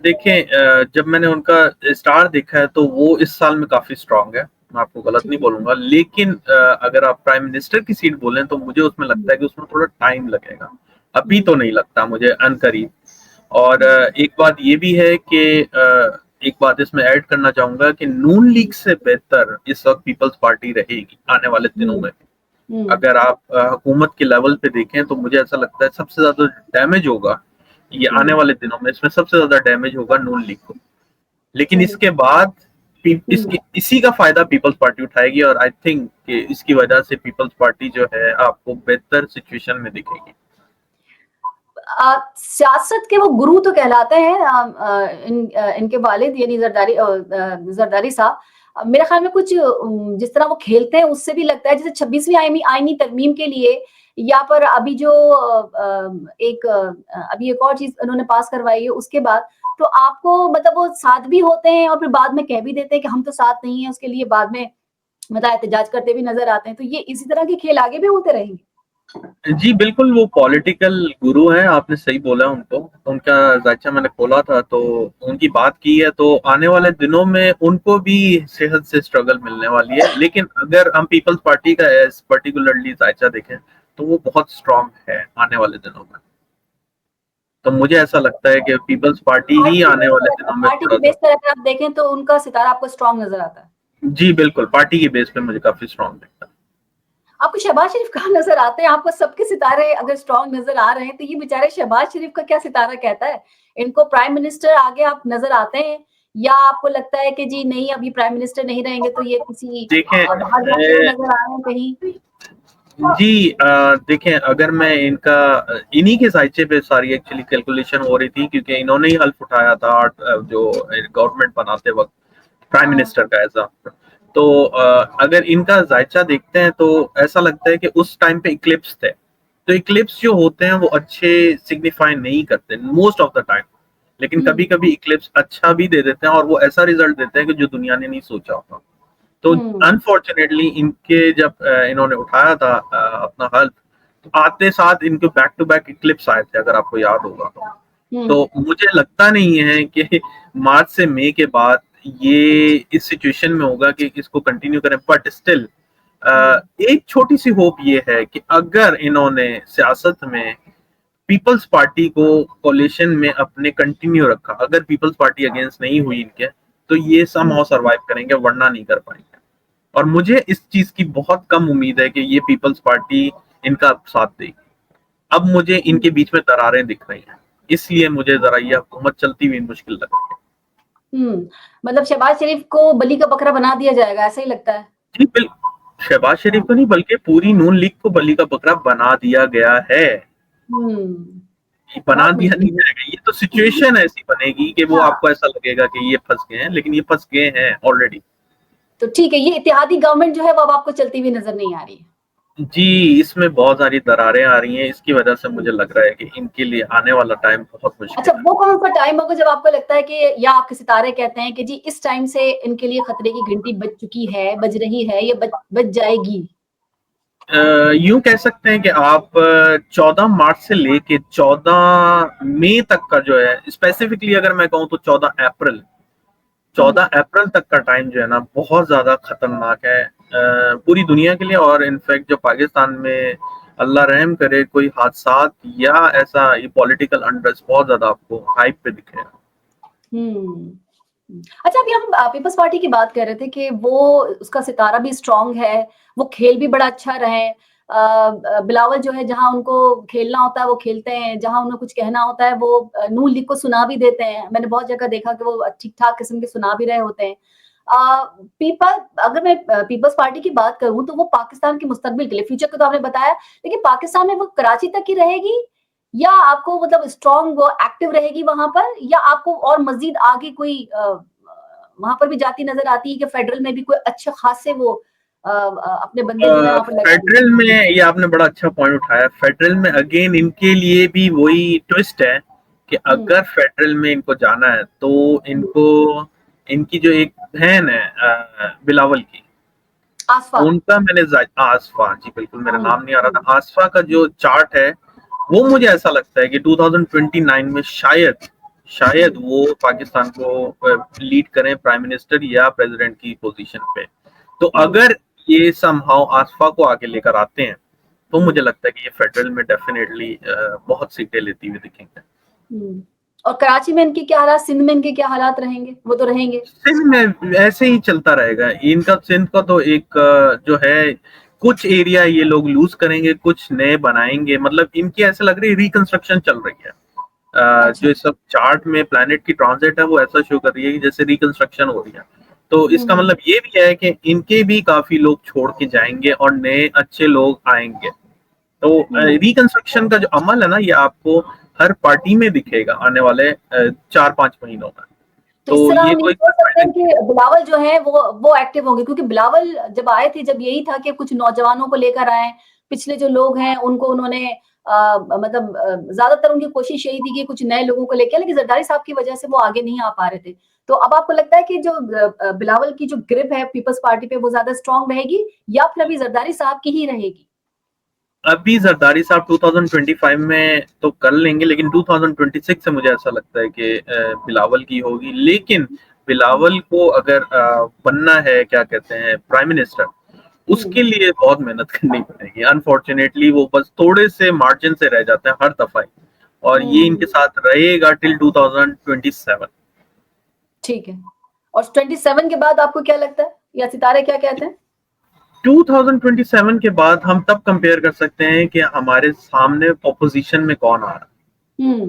देखें, जब मैंने उनका स्टार देखा है तो वो इस साल में काफी स्ट्रांग है। मैं आपको गलत ठीक नहीं है। बोलूंगा, लेकिन अगर आप प्राइम मिनिस्टर की सीट बोलें तो मुझे उसमें हुँ, लगता है कि उसमें थोड़ा टाइम लगेगा। अभी हुँ, तो नहीं लगता मुझे अनकरीब। और हुँ, एक बात ये भी है कि एक बात इसमें ऐड करना चाहूंगा कि नून लीग से बेहतर इस वक्त पीपल्स पार्टी रहेगी आने वाले दिनों हुँ, में। हुँ, अगर आप हुकूमत के लेवल पे देखें तो मुझे ऐसा लगता है सबसे ज्यादा डैमेज होगा ये आने हुँ, वाले दिनों में, इसमें सबसे ज्यादा डैमेज होगा नून लीग को। लेकिन सही। इसके बाद हुँ। इसकी इसी का फायदा पीपल्स पार्टी उठाएगी, और आई थिंक कि इसकी वजह से पीपल्स पार्टी जो है आपको बेहतर सिचुएशन में दिखेगी। सियासत के वो गुरु तो कहलाते हैं इनके वालिद यानी ज़रदारी साहब। मेरे ख़्याल में कुछ जिस तरह वो खेलते हैं उससे भी लगता है जैसे 26वीं आईनी आईनी तरमीम के लिए या पर अभी जो अभी एक और चीज़ उन्होंने पास करवाई है उसके बाद तो आपको मतलब वो साथ भी होते हैं और फिर बाद में कह भी देते हैं कि हम तो साथ नहीं है, उसके लिए बाद में मतलब एहतजाज करते भी नजर आते हैं। तो ये इसी तरह के खेल आगे भी होते रहेंगे? जी, बिल्कुल, वो पॉलिटिकल गुरु हैं, आपने सही बोला उनको। उनका ज़ायचा मैंने खोला था, तो उनकी बात की है, तो आने वाले दिनों में उनको भी सेहत से स्ट्रगल मिलने वाली है। लेकिन अगर हम पीपल्स पार्टी का एज़ पर्टिकुलरली ज़ायचा देखें, तो वो बहुत स्ट्रॉन्ग है आने वाले दिनों में। तो मुझे ऐसा लगता है कि पीपल्स पार्टी ही आने वाले दिनों में पार्टी के थोड़ा-सा। बेस पर अगर आप देखें तो उनका सितारा आपको स्ट्रॉन्ग नजर आता है? जी, बिल्कुल, पार्टी के बेस पे मुझे काफ़ी स्ट्रॉन्ग लगता है। आपको शहबाज शरीफ कहाँ नजर आते हैं? आपको सबके सितारे अगर स्ट्रॉन्ग नजर आ रहे हैं, तो ये बेचारे शहबाज शरीफ का क्या सितारा कहता है? इनको प्राइम मिनिस्टर आगे आप नजर आते हैं, या आपको लगता है कि जी नहीं, अभी प्राइम मिनिस्टर नहीं रहेंगे तो ये किसी देखें बाहर जाते हुए नजर आ रहे हैं कहीं? जी, देखें, अगर मैं इनका इन्हीं के ज़ायचे पे सारी एक्चुअली कैलकुलेशन हो रही थी, क्योंकि इन्होंने ही हल्फ उठाया था जो गवर्नमेंट बनाते वक़्त प्राइम मिनिस्टर का ऐसा। तो अगर इनका ज़ायचा देखते हैं तो ऐसा लगता है कि उस टाइम पे इक्लिप्स थे। तो इक्लिप्स जो होते हैं वो अच्छे सिग्निफाई नहीं करते मोस्ट ऑफ द टाइम। लेकिन कभी-कभी इक्लिप्स अच्छा भी दे देते हैं और वो ऐसा रिज़ल्ट देते हैं कि जो दुनिया ने नहीं सोचा होता। तो अनफॉर्चुनेटली इनके जब इन्होंने उठाया था अपना हल्फ, तो आते साथ इनके बैक टू बैक इक्लिप्स आए थे, अगर आपको याद होगा तो। तो मुझे लगता नहीं है कि मार्च से मई के बाद ये इस सिचुएशन में होगा कि इसको कंटिन्यू करें, बट स्टिल एक छोटी सी होप ये है कि अगर इन्होंने सियासत में पीपल्स पार्टी को कोलिशन में अपने कंटिन्यू रखा, अगर पीपल्स पार्टी अगेंस्ट नहीं हुई इनके, तो ये समहाउ सरवाइव करेंगे, वरना नहीं कर पाएंगे। और मुझे इस चीज की बहुत कम उम्मीद है कि ये पीपल्स पार्टी इनका साथ देगी। अब मुझे इनके बीच में दरारें दिख रही हैं, इसलिए मुझे जरा ये हुकूमत चलती हुई मुश्किल लग रही है। मतलब शहबाज शरीफ को बलि का बकरा बना दिया जाएगा, ऐसा ही लगता है? जी बिल्कुल, शहबाज शरीफ को नहीं बल्कि पूरी नून लीग को बलि का बकरा बना दिया गया है। बना दिया नहीं जाएगा, ये तो सिचुएशन ऐसी बनेगी कि वो आपको ऐसा लगेगा कि ये फंस गए हैं, लेकिन ये फंस गए हैं ऑलरेडी। तो ठीक है, ये इत्तेहादी गवर्नमेंट जो है वो अब आपको चलती हुई नजर नहीं आ रही है? जी, इसमें बहुत सारी दरारें आ रही हैं, इसकी वजह से मुझे लग रहा है कि इनके लिए आने वाला टाइम बहुत मुश्किल अच्छा, है। वो कौन सा टाइम होगा जब आपको लगता है कि, या आपके सितारे कहते हैं कि जी इस टाइम से इनके लिए खतरे की घंटी बज चुकी है, बज रही है, या बज जाएगी? यूं कह सकते हैं कि आप 14 मार्च से लेके 14 मई तक का जो है, स्पेसिफिकली अगर मैं कहूँ तो 14 अप्रैल तक का टाइम जो है ना, बहुत ज्यादा खतरनाक है पूरी दुनिया के लिए। और इनफैक्ट जो पाकिस्तान में अल्लाह रहम करे कोई हादसात या ऐसा ये पॉलिटिकल अनरेस्ट बहुत ज्यादा आपको हाइप पे दिखेगा। अच्छा, अभी हम पीपल्स पार्टी की बात कर रहे थे कि वो उसका सितारा भी स्ट्रांग है, वो खेल भी बड़ा अच्छा रहे। बिलावल जो है, जहां उनको खेलना होता है वो खेलते हैं, जहां उन्हें कुछ कहना होता है वो नून लीग को सुना भी देते हैं। मैंने बहुत जगह देखा कि वो ठीक ठाक किस्म के सुना भी रहे होते हैं। अगर मैं पीपल्स पार्टी की बात करूं तो वो पाकिस्तान के मुस्तकबिल के लिए, फ्यूचर को तो आपने बताया, लेकिन पाकिस्तान में वो कराची तक ही रहेगी, या आपको मतलब स्ट्रॉन्ग वो एक्टिव रहेगी वहां पर, या आपको और मजीद आगे कोई वहां पर भी जाती नजर आती है कि फेडरल में भी कोई अच्छे खासे वो अपने बंदे जो है वहां पर फेडरल में, ये आपने बड़ा अच्छा पॉइंट उठाया, फेडरल में अगेन इनके लिए भी वही ट्विस्ट है कि अगर फेडरल में इनको जाना है तो इनको, इनकी जो एक बहन है बिलावल की, आसफा, उनका मैंने आसफा, जी बिल्कुल मेरा नाम नहीं आ रहा था, आसफा का जो चार्ट है वो मुझे ऐसा लगता है कि 2029 में शायद वो पाकिस्तान को लीड करें प्राइम मिनिस्टर या प्रेसिडेंट की पोजीशन पे। तो अगर ये समहाउ आसफा को आगे लेकर आते हैं तो मुझे लगता है कि ये फेडरल में डेफिनेटली बहुत सीटें लेती हुई दिखेंगे। और कराची में इनके क्या हालात, सिंध में इनके क्या हालात रहेंगे? वो तो रहेंगे, सिंध में ऐसे ही चलता रहेगा इनका। सिंध का तो एक जो है, कुछ एरिया ये लोग लूज करेंगे, कुछ नए बनाएंगे, मतलब इनकी ऐसे लग रही है रिकंस्ट्रक्शन चल रही है। जो सब चार्ट में प्लैनेट की ट्रांजिट है वो ऐसा शो कर रही है कि जैसे रिकंस्ट्रक्शन हो रही है। तो इसका मतलब ये भी है कि इनके भी काफी लोग छोड़ के जाएंगे और नए अच्छे लोग आएंगे। तो रिकंस्ट्रक्शन का जो अमल है ना, ये आपको हर पार्टी में दिखेगा आने वाले 4-5 महीनों में। तो इस तरह हम ये सोच सकते हैं कि बिलावल जो है वो एक्टिव होंगे, क्योंकि बिलावल जब आए थे, जब यही था कि कुछ नौजवानों को लेकर आए, पिछले जो लोग हैं उनको उन्होंने मतलब ज्यादातर उनकी कोशिश यही थी कि कुछ नए लोगों को लेके, लेकिन जरदारी साहब की वजह से वो आगे नहीं आ पा रहे थे। तो अब आपको लगता है कि जो बिलावल की जो ग्रिप है पीपल्स पार्टी पे वो ज्यादा स्ट्रांग रहेगी, या फिर अभी जरदारी साहब की ही रहेगी? अभी जरदारी साहब 2025 में तो कर लेंगे, लेकिन 2026 से मुझे ऐसा लगता है कि बिलावल की होगी। लेकिन बिलावल को अगर बनना है, क्या कहते हैं, प्राइम मिनिस्टर, उसके लिए बहुत मेहनत करनी पड़ेगी। अनफॉर्चुनेटली वो बस थोड़े से मार्जिन से रह जाते हैं हर दफा ही, और ये इनके साथ रहेगा टिल 2027। ठीक है, और 27 के बाद आपको क्या लगता है, या सितारे क्या कहते हैं? 2027 के बाद हम तब कंपेयर कर सकते हैं कि हमारे सामने ऑपोजिशन में कौन आ रहा है।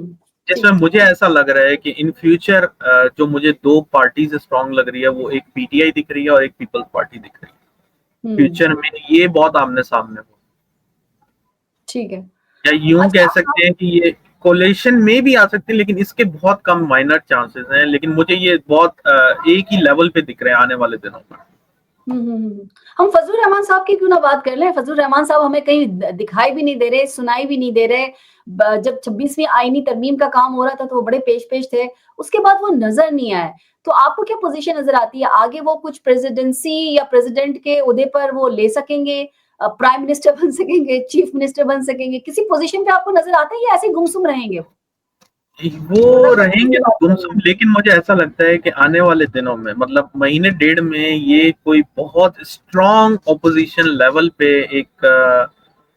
जिसमें मुझे ऐसा लग रहा है कि इन फ्यूचर जो मुझे दो पार्टीज स्ट्रांग लग रही है, वो एक पीटीआई दिख रही है और एक पीपल्स पार्टी दिख रही है। फ्यूचर में ये बहुत आमने सामने हो, ठीक है, या यूं कह सकते हैं कि ये कोलेशन में भी आ सकती है, लेकिन इसके बहुत कम माइनर चांसेस हैं। लेकिन मुझे ये बहुत एक ही लेवल पे दिख रहे हैं आने वाले दिनों में। हम फजलुर रहमान साहब की क्यों ना बात कर लें। फजलुर रहमान साहब हमें कहीं दिखाई भी नहीं दे रहे, सुनाई भी नहीं दे रहे। जब 26वीं आईनी तरमीम का काम हो रहा था तो वो बड़े पेश थे, उसके बाद वो नजर नहीं आए। तो आपको क्या पोजीशन नजर आती है आगे? वो कुछ प्रेसिडेंसी या प्रेसिडेंट के ओहदे पर वो ले सकेंगे, प्राइम मिनिस्टर बन सकेंगे, चीफ मिनिस्टर बन सकेंगे, किसी पोजीशन पे आपको नजर आता है या ऐसे गुमसुम रहेंगे? वो रहेंगे तो गुमसुम, लेकिन मुझे ऐसा लगता है कि आने वाले दिनों में, मतलब महीने डेढ़ में, ये कोई बहुत स्ट्रांग ऑपोजिशन लेवल पे एक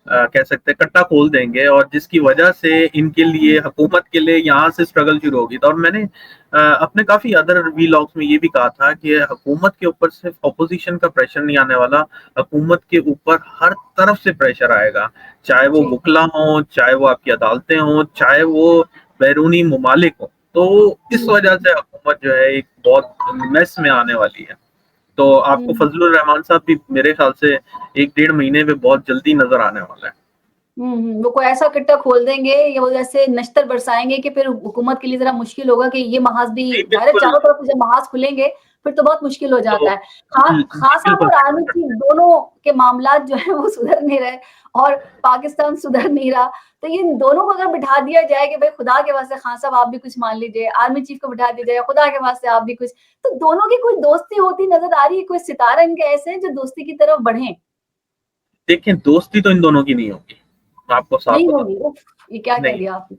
कह सकते हैं कट्टा खोल देंगे, और जिसकी वजह से इनके लिए, हुकूमत के लिए यहाँ से स्ट्रगल शुरू होगी। और मैंने अपने काफी अदर वीलॉग्स में ये भी कहा था कि हुकूमत के ऊपर सिर्फ ऑपोजिशन का प्रेशर नहीं आने वाला, हुकूमत के ऊपर हर तरफ से प्रेशर आएगा, चाहे वो वकला हो, चाहे वो आपकी अदालतें हो, चाहे वो बैरूनी मुमालिक हो। तो इस वजह से हुकूमत जो है एक बहुत मेस में आने वाली है। तो आपको फजलुर रहमान साहब भी मेरे ख्याल से एक डेढ़ महीने में बहुत जल्दी नजर आने वाला है। वो कोई ऐसा कट्टा खोल देंगे या वो जैसे नश्तर बरसाएंगे कि फिर हुकूमत के लिए जरा मुश्किल होगा कि ये महाज भी, डायरेक्ट चारों तरफ से जब महाज खुलेंगे फिर तो बहुत मुश्किल हो जाता है। खान साहब और आर्मी चीफ दोनों के मामला जो है वो सुधर नहीं रहे और पाकिस्तान सुधर नहीं रहा। तो ये दोनों को अगर बिठा दिया जाए कि भाई खुदा के वास्ते खान साहब आप भी कुछ मान लीजिए, आर्मी चीफ को बिठा दिया जाए खुदा के वास्ते आप भी कुछ, तो दोनों की कोई दोस्ती होती नजर आ रही है? कोई सितारा इनके ऐसे हैं जो दोस्ती की तरफ बढ़े? देखिए, दोस्ती तो इन दोनों की नहीं होगी, आपको साफ नहीं होगी। ये क्या कह दिया आपने?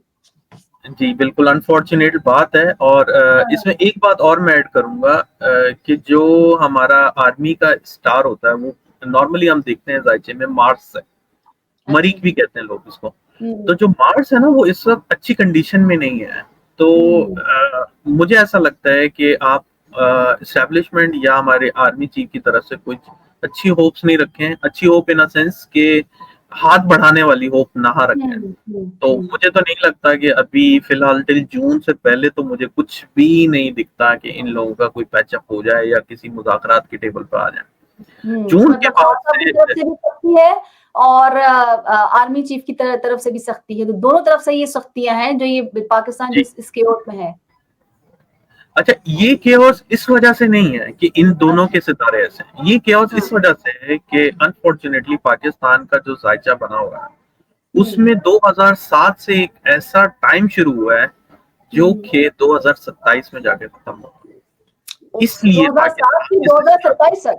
जी बिल्कुल अनफॉर्चुनेट बात है। और इसमें एक बात और मैं ऐड करूंगा कि जो हमारा आर्मी का स्टार होता है, वो नॉर्मली हम देखते हैं जायचे में मार्स है, मरीक भी कहते हैं लोग इसको। तो जो मार्स है ना, वो इस वक्त अच्छी कंडीशन में नहीं है। तो मुझे ऐसा लगता है कि आप एस्टेब्लिशमेंट या हमारे आर्मी चीफ की तरफ से कुछ अच्छी होप्स नहीं रखें। अच्छी होप इन अ सेंस के हाथ बढ़ाने वाली होप ना रखें। तो मुझे तो नहीं लगता कि अभी फिलहाल टिल जून से पहले तो मुझे कुछ भी नहीं दिखता कि इन लोगों का कोई पैचअप हो जाए या किसी मुज़ाकरात की टेबल पर आ जाए। जून के बाद से भी सख्ती है और आर्मी चीफ की तरफ से भी सख्ती है, तो दोनों तरफ से ये सख्तियां हैं जो ये पाकिस्तान इस केओस में है। अच्छा, ये केओस इस वजह से नहीं है कि इन दोनों के सितारे ऐसे हैं, ये केओस इस वजह से है कि अनफॉर्चुनेटली पाकिस्तान का जो जायचा बना हुआ है उसमें 2007 से एक ऐसा टाइम शुरू हुआ है जो कि 2027 में जाके खत्म होगा। इसलिए 2027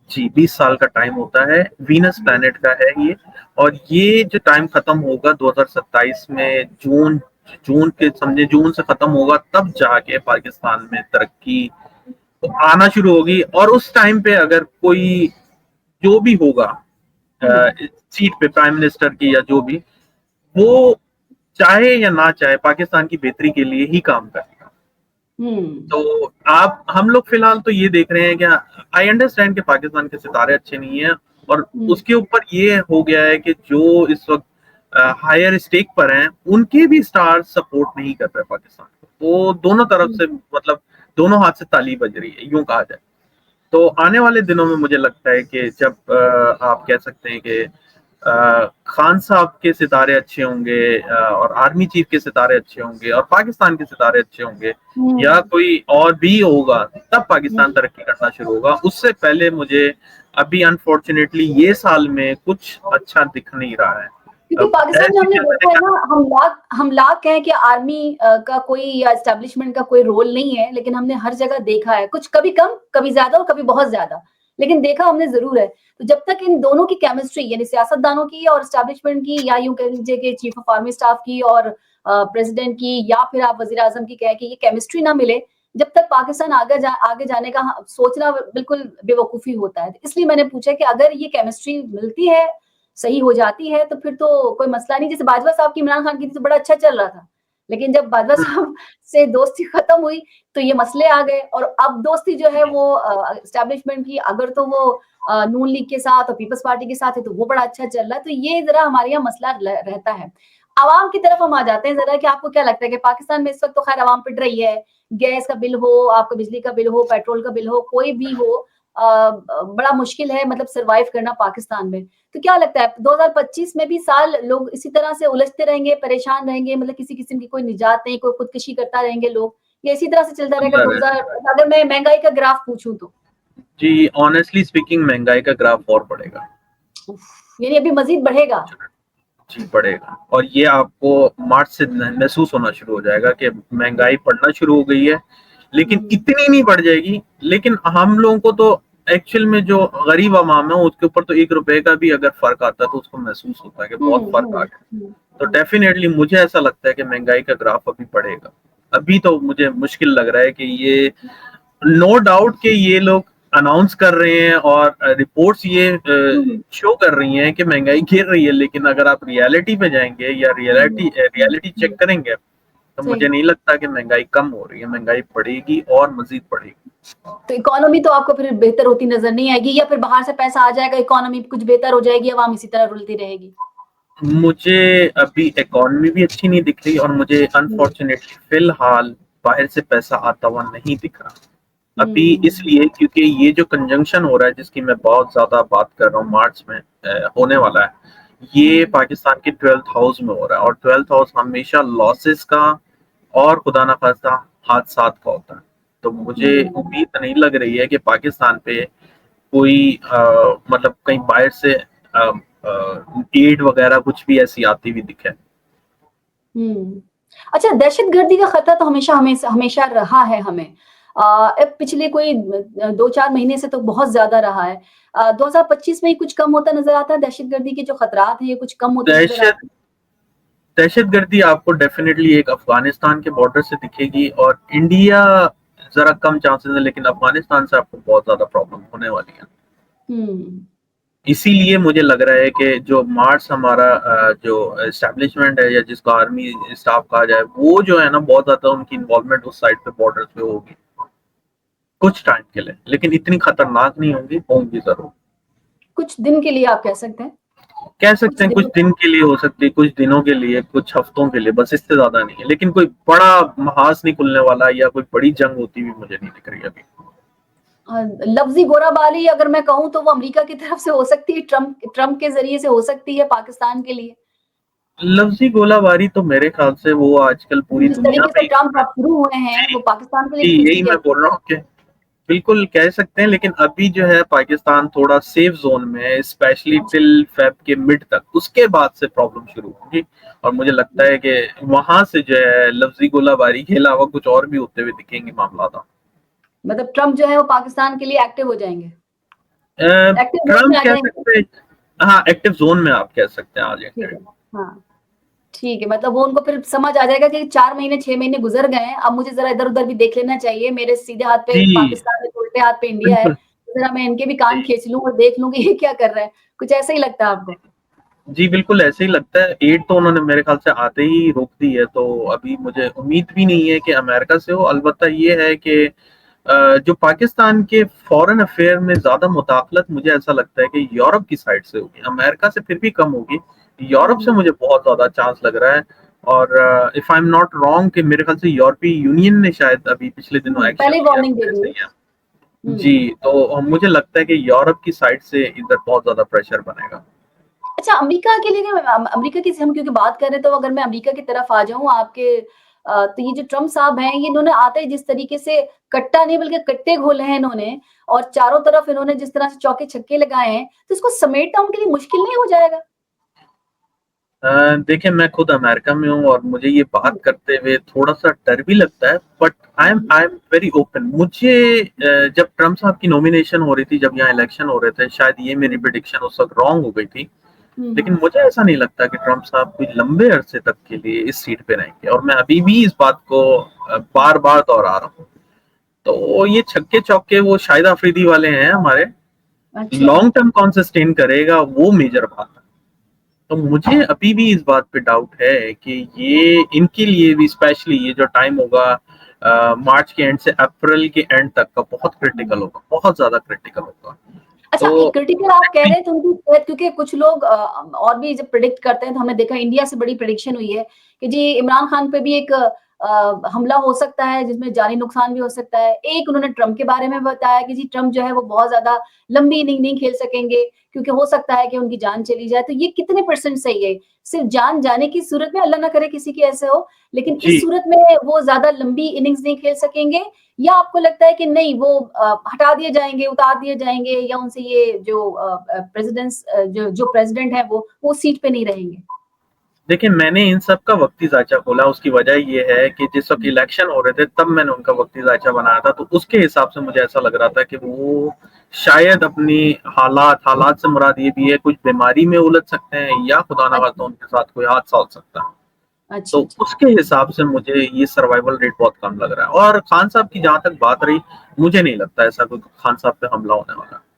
जी 20 साल का टाइम होता है, वीनस प्लैनेट का है ये। और ये जो टाइम खत्म होगा 2027 में, जून के समझे, जून से खत्म होगा, तब जाके पाकिस्तान में तरक्की तो आना शुरू होगी। और उस टाइम पे अगर कोई जो भी होगा सीट पे, प्राइम मिनिस्टर की या जो भी, वो चाहे या ना चाहे पाकिस्तान की बेहतरी के लिए ही काम करेगा। तो हम लोग फिलहाल तो ये देख रहे हैं कि आई अंडरस्टैंड कि पाकिस्तान के सितारे अच्छे नहीं है, और उसके ऊपर ये हो गया है कि जो इस वक्त हायर स्टेक पर हैं उनके भी स्टार सपोर्ट नहीं कर रहे पाकिस्तान को। वो दोनों तरफ से, मतलब दोनों हाथ से ताली बज रही है, यूं कहा जाए। तो आने वाले दिनों में मुझे लगता है कि जब आप कह सकते हैं कि खान साहब के सितारे अच्छे होंगे और आर्मी चीफ के सितारे अच्छे होंगे और पाकिस्तान के सितारे अच्छे होंगे, या कोई और भी होगा, तब पाकिस्तान तरक्की करना शुरू होगा। उससे पहले मुझे अभी अनफॉर्चुनेटली ये साल में कुछ अच्छा दिख नहीं रहा है। क्योंकि अब पाकिस्तान में ऐसी हमने क्या देखा है मैंने ना, हम लाख कहें कि आर्मी का कोई या एस्टेब्लिशमेंट का कोई रोल नहीं है, लेकिन हमने हर जगह देखा है, कुछ कभी कम, कभी ज्यादा और कभी बहुत ज्यादा, लेकिन देखा हमने जरूर है। तो जब तक इन दोनों की केमिस्ट्री यानी सियासतदानों की और एस्टेब्लिशमेंट की, या यूं कह लीजिए कि चीफ ऑफ आर्मी स्टाफ की और प्रेसिडेंट की, या फिर आप वजीर आजम की कहें कि ये केमिस्ट्री ना मिले, जब तक पाकिस्तान आगे जाने का सोचना बिल्कुल बेवकूफी होता है। इसलिए मैंने पूछा कि अगर ये केमिस्ट्री मिलती है, सही हो जाती है, तो फिर तो कोई मसला नहीं। जैसे बाजवा साहब की, इमरान खान की थी तो बड़ा अच्छा चल रहा था, लेकिन जब बाजवा हुँ, साहब से दोस्ती खत्म हुई तो ये मसले आ गए, और अब दोस्ती जो है वो एस्टेब्लिशमेंट की, अगर तो वो नून लीग के साथ और पीपल्स पार्टी के साथ है तो वो बड़ा अच्छा चल रहा है। तो ये जरा हमारे यहाँ मसला रहता है। आवाम की तरफ हम आ जाते हैं जरा, कि आपको क्या लगता है कि पाकिस्तान में इस वक्त तो खैर आवाम पिट रही है, गैस का बिल हो, आपका बिजली का बिल हो, पेट्रोल का बिल हो, कोई भी हो, बड़ा मुश्किल है मतलब सरवाइव करना पाकिस्तान में। तो क्या लगता है 2025 में भी साल लोग इसी तरह से उलझते रहेंगे, परेशान रहेंगे, मतलब किसी किस्म की कोई निजात नहीं, कोई खुदकुशी करता रहेंगे लोग, या इसी तरह से चलता रहेगा अंदर है। 2000, अगर मैं महंगाई का ग्राफ पूछूं तो? जी, ऑनेस्टली स्पीकिंग महँगाई का ग्राफ और बढ़ेगा। उफ, यानी अभी मजीद बढ़ेगा? जी, बढ़ेगा और ये आपको मार्च से महसूस होना शुरू हो जाएगा कि महँगाई बढ़ना शुरू हो गई है, लेकिन हम्म, इतनी नहीं बढ़ जाएगी, लेकिन हम लोगों को तो एक्चुअल में जो गरीब अवाम है उसके ऊपर तो ₹1 का भी अगर फ़र्क आता है तो उसको महसूस होता है कि बहुत फ़र्क आ गया। तो हम्म। डेफ़िनेटली मुझे ऐसा लगता है कि महँगाई का ग्राफ अभी बढ़ेगा। अभी तो मुझे मुश्किल लग रहा है कि ये नो डाउट कि ये लोग अनाउंस कर रहे हैं और रिपोर्ट्स ये हम्म, शो कर रही हैं कि महंगाई गिर रही है, लेकिन अगर आप रियलिटी पे जाएंगे या हम्म, रियलिटी चेक करेंगे तो मुझे सही। नहीं लगता कि महंगाई कम हो रही है, महंगाई बढ़ेगी और मजीद बढ़ेगी। तो इकोनॉमी तो आपको फिर बेहतर होती नजर नहीं आएगी, या फिर बाहर से पैसा आ जाएगा, इकोनॉमी कुछ बेहतर हो जाएगी, आवाम इसी तरह रुलती रहेगी? मुझे अभी इकोनॉमी भी अच्छी नहीं दिख रही और मुझे हम्म, अनफॉर्चुनेटली फिलहाल बाहर से पैसा आता हुआ नहीं दिख रहा। अभी हम्म, इसलिए क्योंकि ये जो कंजंक्शन हो रहा है जिसकी मैं बहुत ज़्यादा बात कर रहा हूँ मार्च में होने वाला है, ये हम्म, पाकिस्तान के 12th हाउस में हो रहा है और 12th हाउस हमेशा लॉसेस का और खुदा ना खास्ता हादसात का होता है। तो मुझे हम्म। उम्मीद नहीं लग रही है कि पाकिस्तान पे कोई मतलब कहीं बाहर से एड वगैरह कुछ भी ऐसी आती हुई दिखे। हम्म। अच्छा, दहशतगर्दी का खतरा तो हमेशा हमेशा हमेशा रहा है हमें। अब पिछले कोई 2-4 महीने से तो बहुत ज्यादा रहा है। 2025 में ही कुछ कम होता नजर आता है? दहशतगर्दी के जो खतरात हैं ये कुछ कम होते नजर दहशत आते दहशतगर्दी आपको डेफिनेटली एक अफगानिस्तान के बॉर्डर से दिखेगी और इंडिया जरा कम चांसेस है, लेकिन अफगानिस्तान से आपको बहुत ज्यादा प्रॉब्लम होने वाली है। हैं? हम्म, इसीलिए मुझे लग रहा है कि जो मार्च हमारा जो एस्टेब्लिशमेंट है या जिसको आर्मी स्टाफ कहा जाए वो जो है ना बहुत ज्यादा उनकी इन्वॉल्वमेंट उस साइड पे बॉर्डर पे होगी कुछ टाइम के लिए, लेकिन इतनी खतरनाक नहीं होंगी जरूर। कुछ दिन के लिए आप कह सकते हैं? कह सकते कुछ हैं कुछ दिन। दिन के लिए हो सकती है, कुछ दिनों के लिए, कुछ हफ्तों के लिए, बस इससे ज्यादा नहीं है, लेकिन कोई बड़ा महाज नहीं खुलने वाला या कोई बड़ी जंग होती हुई मुझे नहीं दिख रही अभी। लफ्जी गोराबारी अगर मैं कहूँ तो वो अमेरिका की तरफ से हो सकती है, ट्रम्प ट्रम्प के जरिए से हो सकती है पाकिस्तान के लिए। लफ्जी गोलाबारी तो मेरे ख्याल से वो आजकल पूरी जिस दुनिया तरीके में से ही कर ट्रम्प रहा है। अब शुरू हुए हैं जी वो पाकिस्तान के लिए जी, भी कुछ यही नहीं मैं कहते। बोल रहा हूँ कि बिल्कुल कह सकते हैं, लेकिन अभी जो है पाकिस्तान थोड़ा सेफ जोन में है, स्पेशली टिल फेब के मिड तक, उसके बाद से प्रॉब्लम शुरू होगी और मुझे लगता है कि वहां से जो है लफ्जी गोलाबारी के अलावा कुछ और भी होते हुए दिखेंगे मामला। मतलब ट्रम्प जो है वो पाकिस्तान के लिए एक्टिव हो जाएंगे, एक्टिव जोन में ट्रम्प आ कह जाएंगे। सकते हैं, हाँ एक्टिव जोन में आप कह सकते हैं आ ठीक जाएंगे। है। हाँ, ठीक है, मतलब वो उनको फिर समझ आ जाएगा कि 4 महीने 6 महीने गुजर गए हैं, अब मुझे जरा इधर उधर भी देख लेना चाहिए, मेरे सीधे हाथ पे जी पाकिस्तान है तो उल्टे हाथ पे इंडिया है, बिल्कुल। तो जरा मैं इनके भी जी कान खींच लूं और देख लूं कि ये क्या कर रहा है। कुछ ऐसा ही लगता है आपको? जी बिल्कुल ऐसे ही लगता है। एड तो उन्होंने मेरे ख्याल से आते ही रोक दी है, तो अभी मुझे उम्मीद भी नहीं है कि अमेरिका से हो। अलबत्ता ये है कि जो पाकिस्तान के फॉरेन अफेयर में ज्यादा मुदाखलत मुझे ऐसा लगता है कि यूरोप की साइड से होगी, अमेरिका से फिर भी कम होगी, यूरोप से हम्म, मुझे बहुत ज्यादा चांस लग रहा है। और if I am not wrong कि मेरे ख्याल से यूरोपीय यूनियन ने शायद अभी पिछले दिनों एक्शन पहले लिया वार्निंग दे कुछ दी ऐसे है। ही है। जी, हम्म। तो मुझे लगता है कि यूरोप की साइड से इधर बहुत ज्यादा प्रेशर बनेगा। अच्छा, अमेरिका के लिए अमेरिका की हम क्योंकि बात कर रहे हैं, तो अगर मैं अमेरिका की तरफ आ जाऊं आपके, तो ये जो ट्रम्प साहब हैं, ये इन्होंने आते ही जिस तरीके से कट्टा नहीं बल्कि कट्टे घोले हैं इन्होंने, और चारों तरफ इन्होंने जिस तरह से चौके छक्के लगाए हैं, तो इसको समेटना उनके लिए मुश्किल नहीं हो जाएगा? देखिए, मैं खुद अमेरिका में हूँ और मुझे ये बात करते हुए थोड़ा सा डर भी लगता है, but I am very open. मुझे जब ट्रम्प साहब की नॉमिनेशन हो रही थी, जब यहाँ इलेक्शन हो रहे थे, शायद ये मेरी प्रिडिक्शन उस वक्त रॉन्ग हो गई थी, लेकिन मुझे ऐसा नहीं लगता कि ट्रम्प साहब कोई लंबे अरसे तक के लिए इस सीट पे रहेंगे, और मैं अभी भी इस बात को बार बार दोहरा रहा हूँ। तो ये छक्के चौके वो शाहिद अफरीदी वाले हैं हमारे, अच्छा। लॉन्ग टर्म कौन सस्टेन करेगा वो मेजर बात है। तो मुझे अभी भी इस बात पे डाउट है कि ये इनके लिए भी, स्पेशली ये जो टाइम होगा मार्च के एंड से अप्रैल के एंड तक का, बहुत क्रिटिकल होगा, बहुत ज्यादा क्रिटिकल होगा। अच्छा, तो क्रिटिकल आप कह रहे हैं तो उनकी सेहत, क्योंकि कुछ लोग और भी जब प्रिडिक्ट करते हैं तो हमने देखा इंडिया से बड़ी प्रिडिक्शन हुई है कि जी इमरान खान पे भी एक हमला हो सकता है जिसमें जानी नुकसान भी हो सकता है। एक उन्होंने ट्रम्प के बारे में बताया कि जी ट्रम्प जो है वो बहुत ज्यादा लंबी इनिंग नहीं खेल सकेंगे क्योंकि हो सकता है कि उनकी जान चली जाए। तो ये कितने परसेंट सही है? सिर्फ जान जाने की सूरत में, अल्लाह ना करे किसी की ऐसे हो, लेकिन जी, इस सूरत में वो ज्यादा लंबी इनिंग्स नहीं खेल सकेंगे, या आपको लगता है कि नहीं वो हटा दिए जाएंगे, उतार दिए जाएंगे, या उनसे ये जो प्रेसिडेंस जो प्रेसिडेंट है वो सीट पे नहीं रहेंगे? देखिए, मैंने इन सब का वक्ती ज़ायचा खोला, उसकी वजह ये है कि जिस वक़्त इलेक्शन हो रहे थे तब मैंने उनका वक्ती ज़ायचा बनाया था, तो उसके हिसाब से मुझे ऐसा लग रहा था कि वो शायद अपनी हालात से मुराद ये भी है, कुछ बीमारी में उलझ सकते हैं या खुदा ना अच्छा, खास्ता उनके साथ कोई हादसा हो सकता है। अच्छा, तो अच्छा। उसके हिसाब से मुझे ये सर्वाइवल रेट बहुत कम लग रहा है, और खान साहब की जहाँ तक बात रही, मुझे नहीं लगता ऐसा कोई खान साहब पे हमला होने वाला है।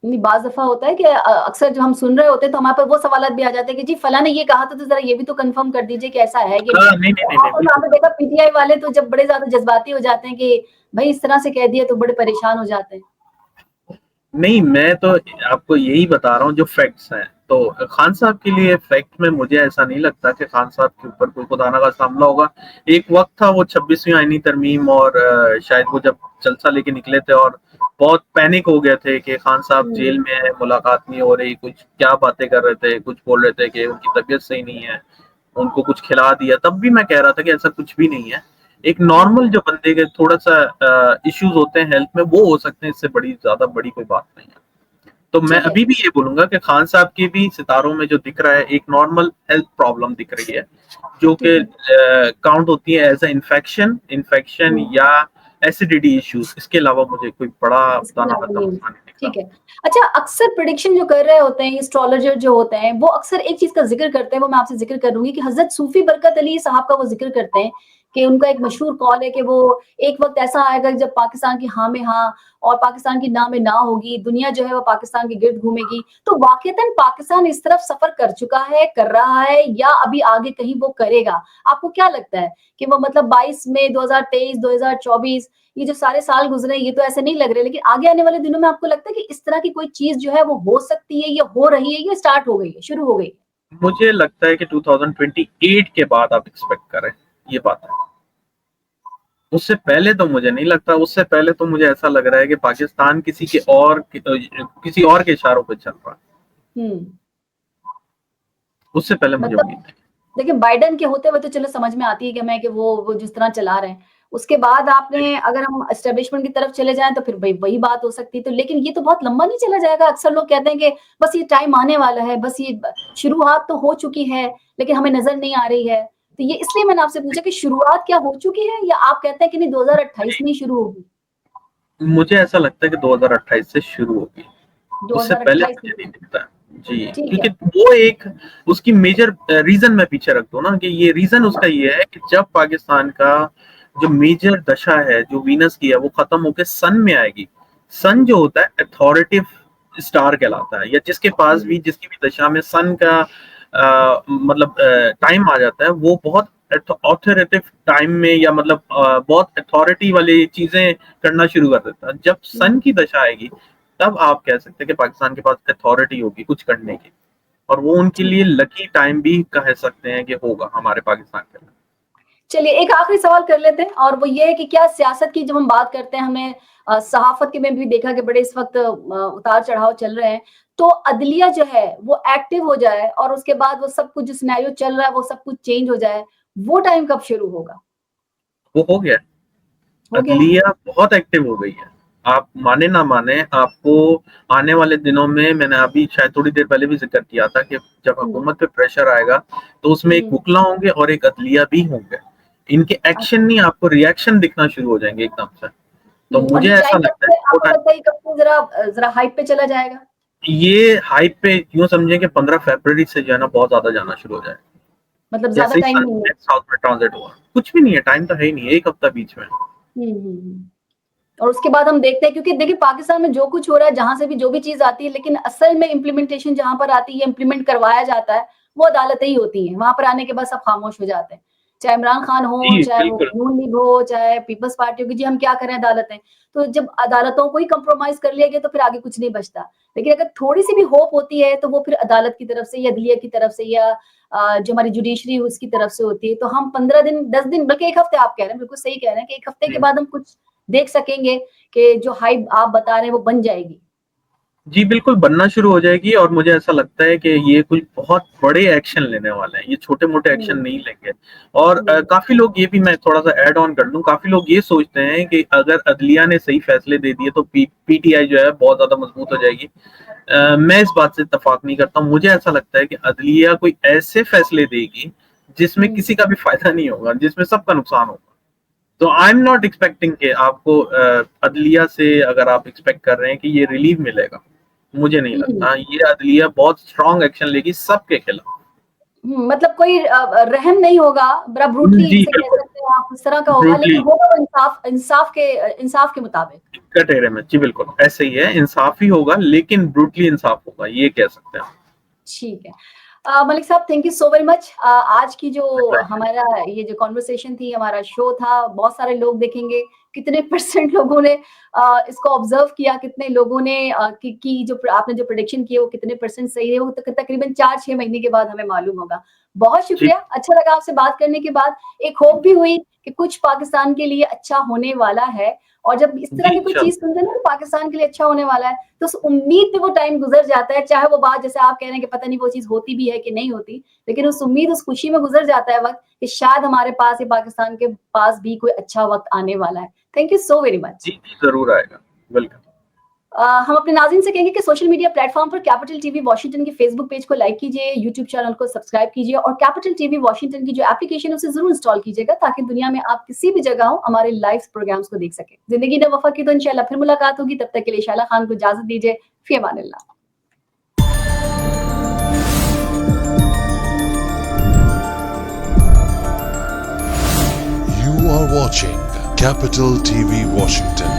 नहीं, बाज़ दफ़ा होता है कि अक्सर जब हम सुन रहे होते हैं तो हमारे पास वो सवालात भी आ जाते हैं कि जी फलाँ ने ये कहा था तो ज़रा ये भी तो कन्फर्म कर दीजिए कि ऐसा है कि नहीं। नहीं, नहीं, तो नहीं, नहीं, आपने बिल्कुल। आपने देखा पीटीआई वाले तो जब बड़े ज़्यादा जज़्बाती हो जाते हैं कि भई इस तरह से कह दिया तो बड़े परेशान हो जाते हैं। नहीं, मैं तो आपको यही बता रहा हूँ जो फैक्ट्स हैं। तो खान साहब के लिए फैक्ट में मुझे ऐसा नहीं लगता कि खान साहब के ऊपर कोई खुदा ना खास्ता हमला होगा। एक वक़्त था वो 26वीं आईनी तरमीम, और शायद वो जब जलसा लेके निकले थे और बहुत पैनिक हो गए थे कि खान साहब हुँ, जेल में हैं, मुलाकात नहीं हो रही, कुछ क्या बातें कर रहे थे, कुछ बोल रहे थे कि उनकी तबीयत सही नहीं है, उनको कुछ खिला दिया। तब भी मैं कह रहा था कि ऐसा कुछ भी नहीं है। एक हुँ, नॉर्मल जो बंदे के थोड़ा-सा इश्यूज़ होते हैं हेल्थ में, वो हो सकते हैं, इससे ज़्यादा बड़ी कोई बात नहीं है। तो मैं ठीक है। अभी भी ये बोलूँगा कि खान साहब के भी सितारों में जो दिख रहा है, एक नॉर्मल हेल्थ प्रॉब्लम दिख रही है, जो कि ठीक है। काउंट होती है एज़ अ इन्फेक्शन हुँ। या एसिडिटी इश्यूज़। इसके अलावा मुझे कोई बड़ा इसके खुदा ना अलावा खास्ता नहीं मसला होता। नहीं दिख ठीक रहा। है। अच्छा, अक्सर प्रेडिक्शन जो कर रहे होते हैं, एस्ट्रोलॉजर जो होते हैं, वो अक्सर एक चीज़ का ज़िक्र करते हैं, वो मैं आपसे ज़िक्र करूँगी कि हज़रत सूफ़ी बरकत अली साहब का वो ज़िक्र करते हैं कि उनका एक मशहूर कौल है कि वो एक वक़्त ऐसा आएगा जब पाकिस्तान की हाँ में हाँ और पाकिस्तान की ना में ना होगी, दुनिया जो है वो पाकिस्तान के गिर्द घूमेगी। तो वाक़ईतन पाकिस्तान इस तरफ सफ़र कर चुका है, कर रहा है, या अभी आगे कहीं वो करेगा? आपको क्या लगता है कि वो मतलब 22 मई 2023, 2024 ये जो सारे साल गुज़रे ये तो ऐसे नहीं लग रहे, लेकिन आगे आने वाले दिनों में आपको लगता है कि इस तरह की कोई चीज़ जो है वो हो सकती है या हो रही है या स्टार्ट हो गई है, शुरू हो गई है? मुझे लगता है कि 2028 के बाद आप एक्सपेक्ट करें, ये बात है। उससे पहले तो मुझे नहीं लगता, उससे पहले तो मुझे ऐसा लग रहा है कि पाकिस्तान किसी और के इशारों पे चल रहा है। हुँ, उससे पहले मुझे मतलब उम्मीद नहीं। देखिए बाइडेन के होते हुए तो चलो समझ में आती है कि हमें कि वो जिस तरह चला रहे हैं। उसके बाद आपने अगर हम एस्टेब्लिशमेंट की तरफ चले जाएँ तो फिर वही वही बात हो सकती है। तो लेकिन ये तो बहुत लंबा नहीं चला जाएगा। अक्सर लोग कहते हैं कि बस ये टाइम आने वाला है, बस ये ब शुरुआत तो हो चुकी है, लेकिन हमें नज़र नहीं आ रही है। तो ये इसलिए मैंने आपसे पूछा कि शुरुआत क्या हो चुकी है या आप कहते हैं कि नहीं 2028 में ही शुरू होगी? मुझे ऐसा लगता है कि 2028 से शुरू होगी। उससे पहले 2028 मुझे में। नहीं दिखता है। जी, ठीक क्योंकि है। वो एक उसकी मेजर रीज़न मैं पीछे रख दूँ ना, कि ये रीज़न उसका ये है कि जब पाकिस्तान का जो मेजर दशा है, जो वीनस की है, वो खत्म होके सन में आएगी। सन जो होता है अथॉरिटिव स्टार कहलाता है, या जिसके पास हुँ, भी जिसकी भी दशा में सन का मतलब टाइम आ जाता है, वो बहुत ऑथोरेटिव टाइम में, या मतलब बहुत अथॉरिटी वाली चीज़ें करना शुरू कर देता है। जब सन हुँ। की दशा आएगी, तब आप कह सकते हैं कि पाकिस्तान के पास अथॉरिटी होगी कुछ करने की, और वो उनके ठीक लिए है। लकी टाइम भी कह सकते हैं कि होगा हमारे पाकिस्तान के लिए। चलिए एक आखिरी सवाल कर लेते हैं और वो ये है कि क्या सियासत की जब हम बात करते हैं हमने सहाफ़त के में भी देखा कि बड़े इस वक़्त उतार-चढ़ाव चल रहे हैं। तो अदलिया जो है वो एक्टिव हो जाए और उसके बाद वो सब कुछ जो सिनेरियो चल रहा है वो सब कुछ चेंज हो जाए, वो टाइम कब शुरू होगा? वो हो गया है। हो गया है? अदलिया बहुत एक्टिव हो गई है। आप माने ना माने, आपको आने वाले दिनों में, मैंने अभी शायद थोड़ी देर पहले भी जिक्र किया था कि जब हुकूमत पे प्रेशर आएगा तो उसमें एक वकला होंगे और एक अदलिया भी होंगे। इनके एक्शन नहीं, आपको रिएक्शन दिखना शुरू हो जाएंगे एकदम से। तो मुझे ऐसा लगता है आपको लगता है कब से जरा हाइप पे चला जाएगा? ये हाइप पे यूं समझें कि 15 फरवरी से जो है ना बहुत ज्यादा जाना शुरू हो जाएगा। मतलब ज्यादा टाइम नहीं है, साउथ में ट्रांजिट हुआ, कुछ भी नहीं है, टाइम तो है ही नहीं, एक हफ्ता बीच में। और उसके बाद हम देखते हैं, क्योंकि देखिए पाकिस्तान में जो कुछ हो रहा है, जहां से भी जो भी चीज आती है, लेकिन असल में इम्प्लीमेंटेशन जहां पर आती है, इम्प्लीमेंट करवाया जाता है, वो अदालतें ही होती हैं। वहां पर आने के बाद सब खामोश हो जाते हैं, चाहे इमरान खान हो, चाहे वो नून लीग हो, चाहे पीपल्स पार्टी हो, कि जी हम क्या करें अदालतें। तो जब अदालतों को ही कंप्रोमाइज कर लिया गया तो फिर आगे कुछ नहीं बचता। लेकिन अगर थोड़ी सी भी होप होती है तो वो फिर अदालत की तरफ से या अदलिया की तरफ से या जो हमारी जुडिशरी उसकी तरफ से होती है। तो हम 15 दिन 10 दिन बल्कि एक हफ्ते, आप कह रहे हैं बिल्कुल सही कह रहे हैं, कि एक हफ्ते के बाद हम कुछ देख सकेंगे कि जो हाइप आप बता रहे हैं वो बन जाएगी। जी बिल्कुल बनना शुरू हो जाएगी, और मुझे ऐसा लगता है कि ये कुछ बहुत बड़े एक्शन लेने वाले हैं, ये छोटे मोटे एक्शन नहीं लेंगे। और काफी लोग, ये भी मैं थोड़ा सा ऐड ऑन कर दूं, काफी लोग ये सोचते हैं कि अगर अदलिया ने सही फैसले दे दिए तो पीटीआई जो है बहुत ज्यादा मजबूत हो जाएगी। मैं इस बात से इत्तेफाक नहीं करता हूँ। मुझे ऐसा लगता है कि अदलिया कोई ऐसे फैसले देगी जिसमें किसी का भी फायदा नहीं होगा, जिसमें सबका नुकसान होगा। तो आई एम नॉट एक्सपेक्टिंग कि आपको अदलिया से, अगर आप एक्सपेक्ट कर रहे हैं कि ये रिलीफ मिलेगा, मुझे नहीं लगता। ये अदलिया बहुत स्ट्रॉन्ग एक्शन लेगी सबके खिलाफ। मतलब कोई रहम नहीं होगा, बड़ा ब्रूटली जिसे कह सकते हैं आप, इस तरह का होगा, लेकिन होगा वो इंसाफ के मुताबिक कटेरे में। जी बिल्कुल ऐसे ही है, इंसाफ ही होगा, लेकिन ब्रूटली इंसाफ होगा, ये कह सकते हैं। ठीक है मलिक साहब, thank you so very much. आज की जो हमारा ये जो कॉन्वर्सेशन थी, हमारा शो था, बहुत सारे लोग देखेंगे, कितने % लोगों ने इसको ऑब्जर्व किया, कितने लोगों ने की जो आपने जो प्रेडिक्शन किए वो कितने % सही है, वो तकरीबन 4-6 महीने के बाद हमें मालूम होगा। बहुत शुक्रिया, अच्छा लगा आपसे बात करने के बाद। एक होप भी हुई कि कुछ पाकिस्तान के लिए अच्छा होने वाला है, और जब इस तरह की कोई चीज सुनते हैं ना पाकिस्तान के लिए अच्छा होने वाला है, तो उस उम्मीद पे वो टाइम गुजर जाता है, चाहे वो बात जैसे आप कह रहे हैं कि पता नहीं वो चीज होती भी है कि नहीं होती, लेकिन उस उम्मीद, उस खुशी में गुजर जाता है वक्त कि शायद हमारे पास या पाकिस्तान के पास भी कोई अच्छा वक्त आने वाला है। Thank you so very much. जी जरूर आएगा, वेलकम। हम अपने नाज़रीन से कहेंगे कि सोशल मीडिया प्लेटफॉर्म पर कैपिटल टीवी वॉशिंगटन के फेसबुक पेज को लाइक कीजिए, यूट्यूब चैनल को सब्सक्राइब कीजिए, और कैपिटल टीवी वॉशिंगटन की जो एप्लीकेशन है उसे जरूर इंस्टॉल कीजिएगा, ताकि दुनिया में आप किसी भी जगह हो हमारे लाइव प्रोग्राम्स को देख सके। जिंदगी ने वफा की तो इंशाल्लाह फिर मुलाकात होगी, तब तक के लिए शाला खान को इजाजत दीजिए। फी अमानिल्लाह। You are watching Capital TV Washington,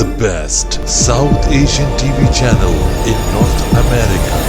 the best South Asian TV channel in North America.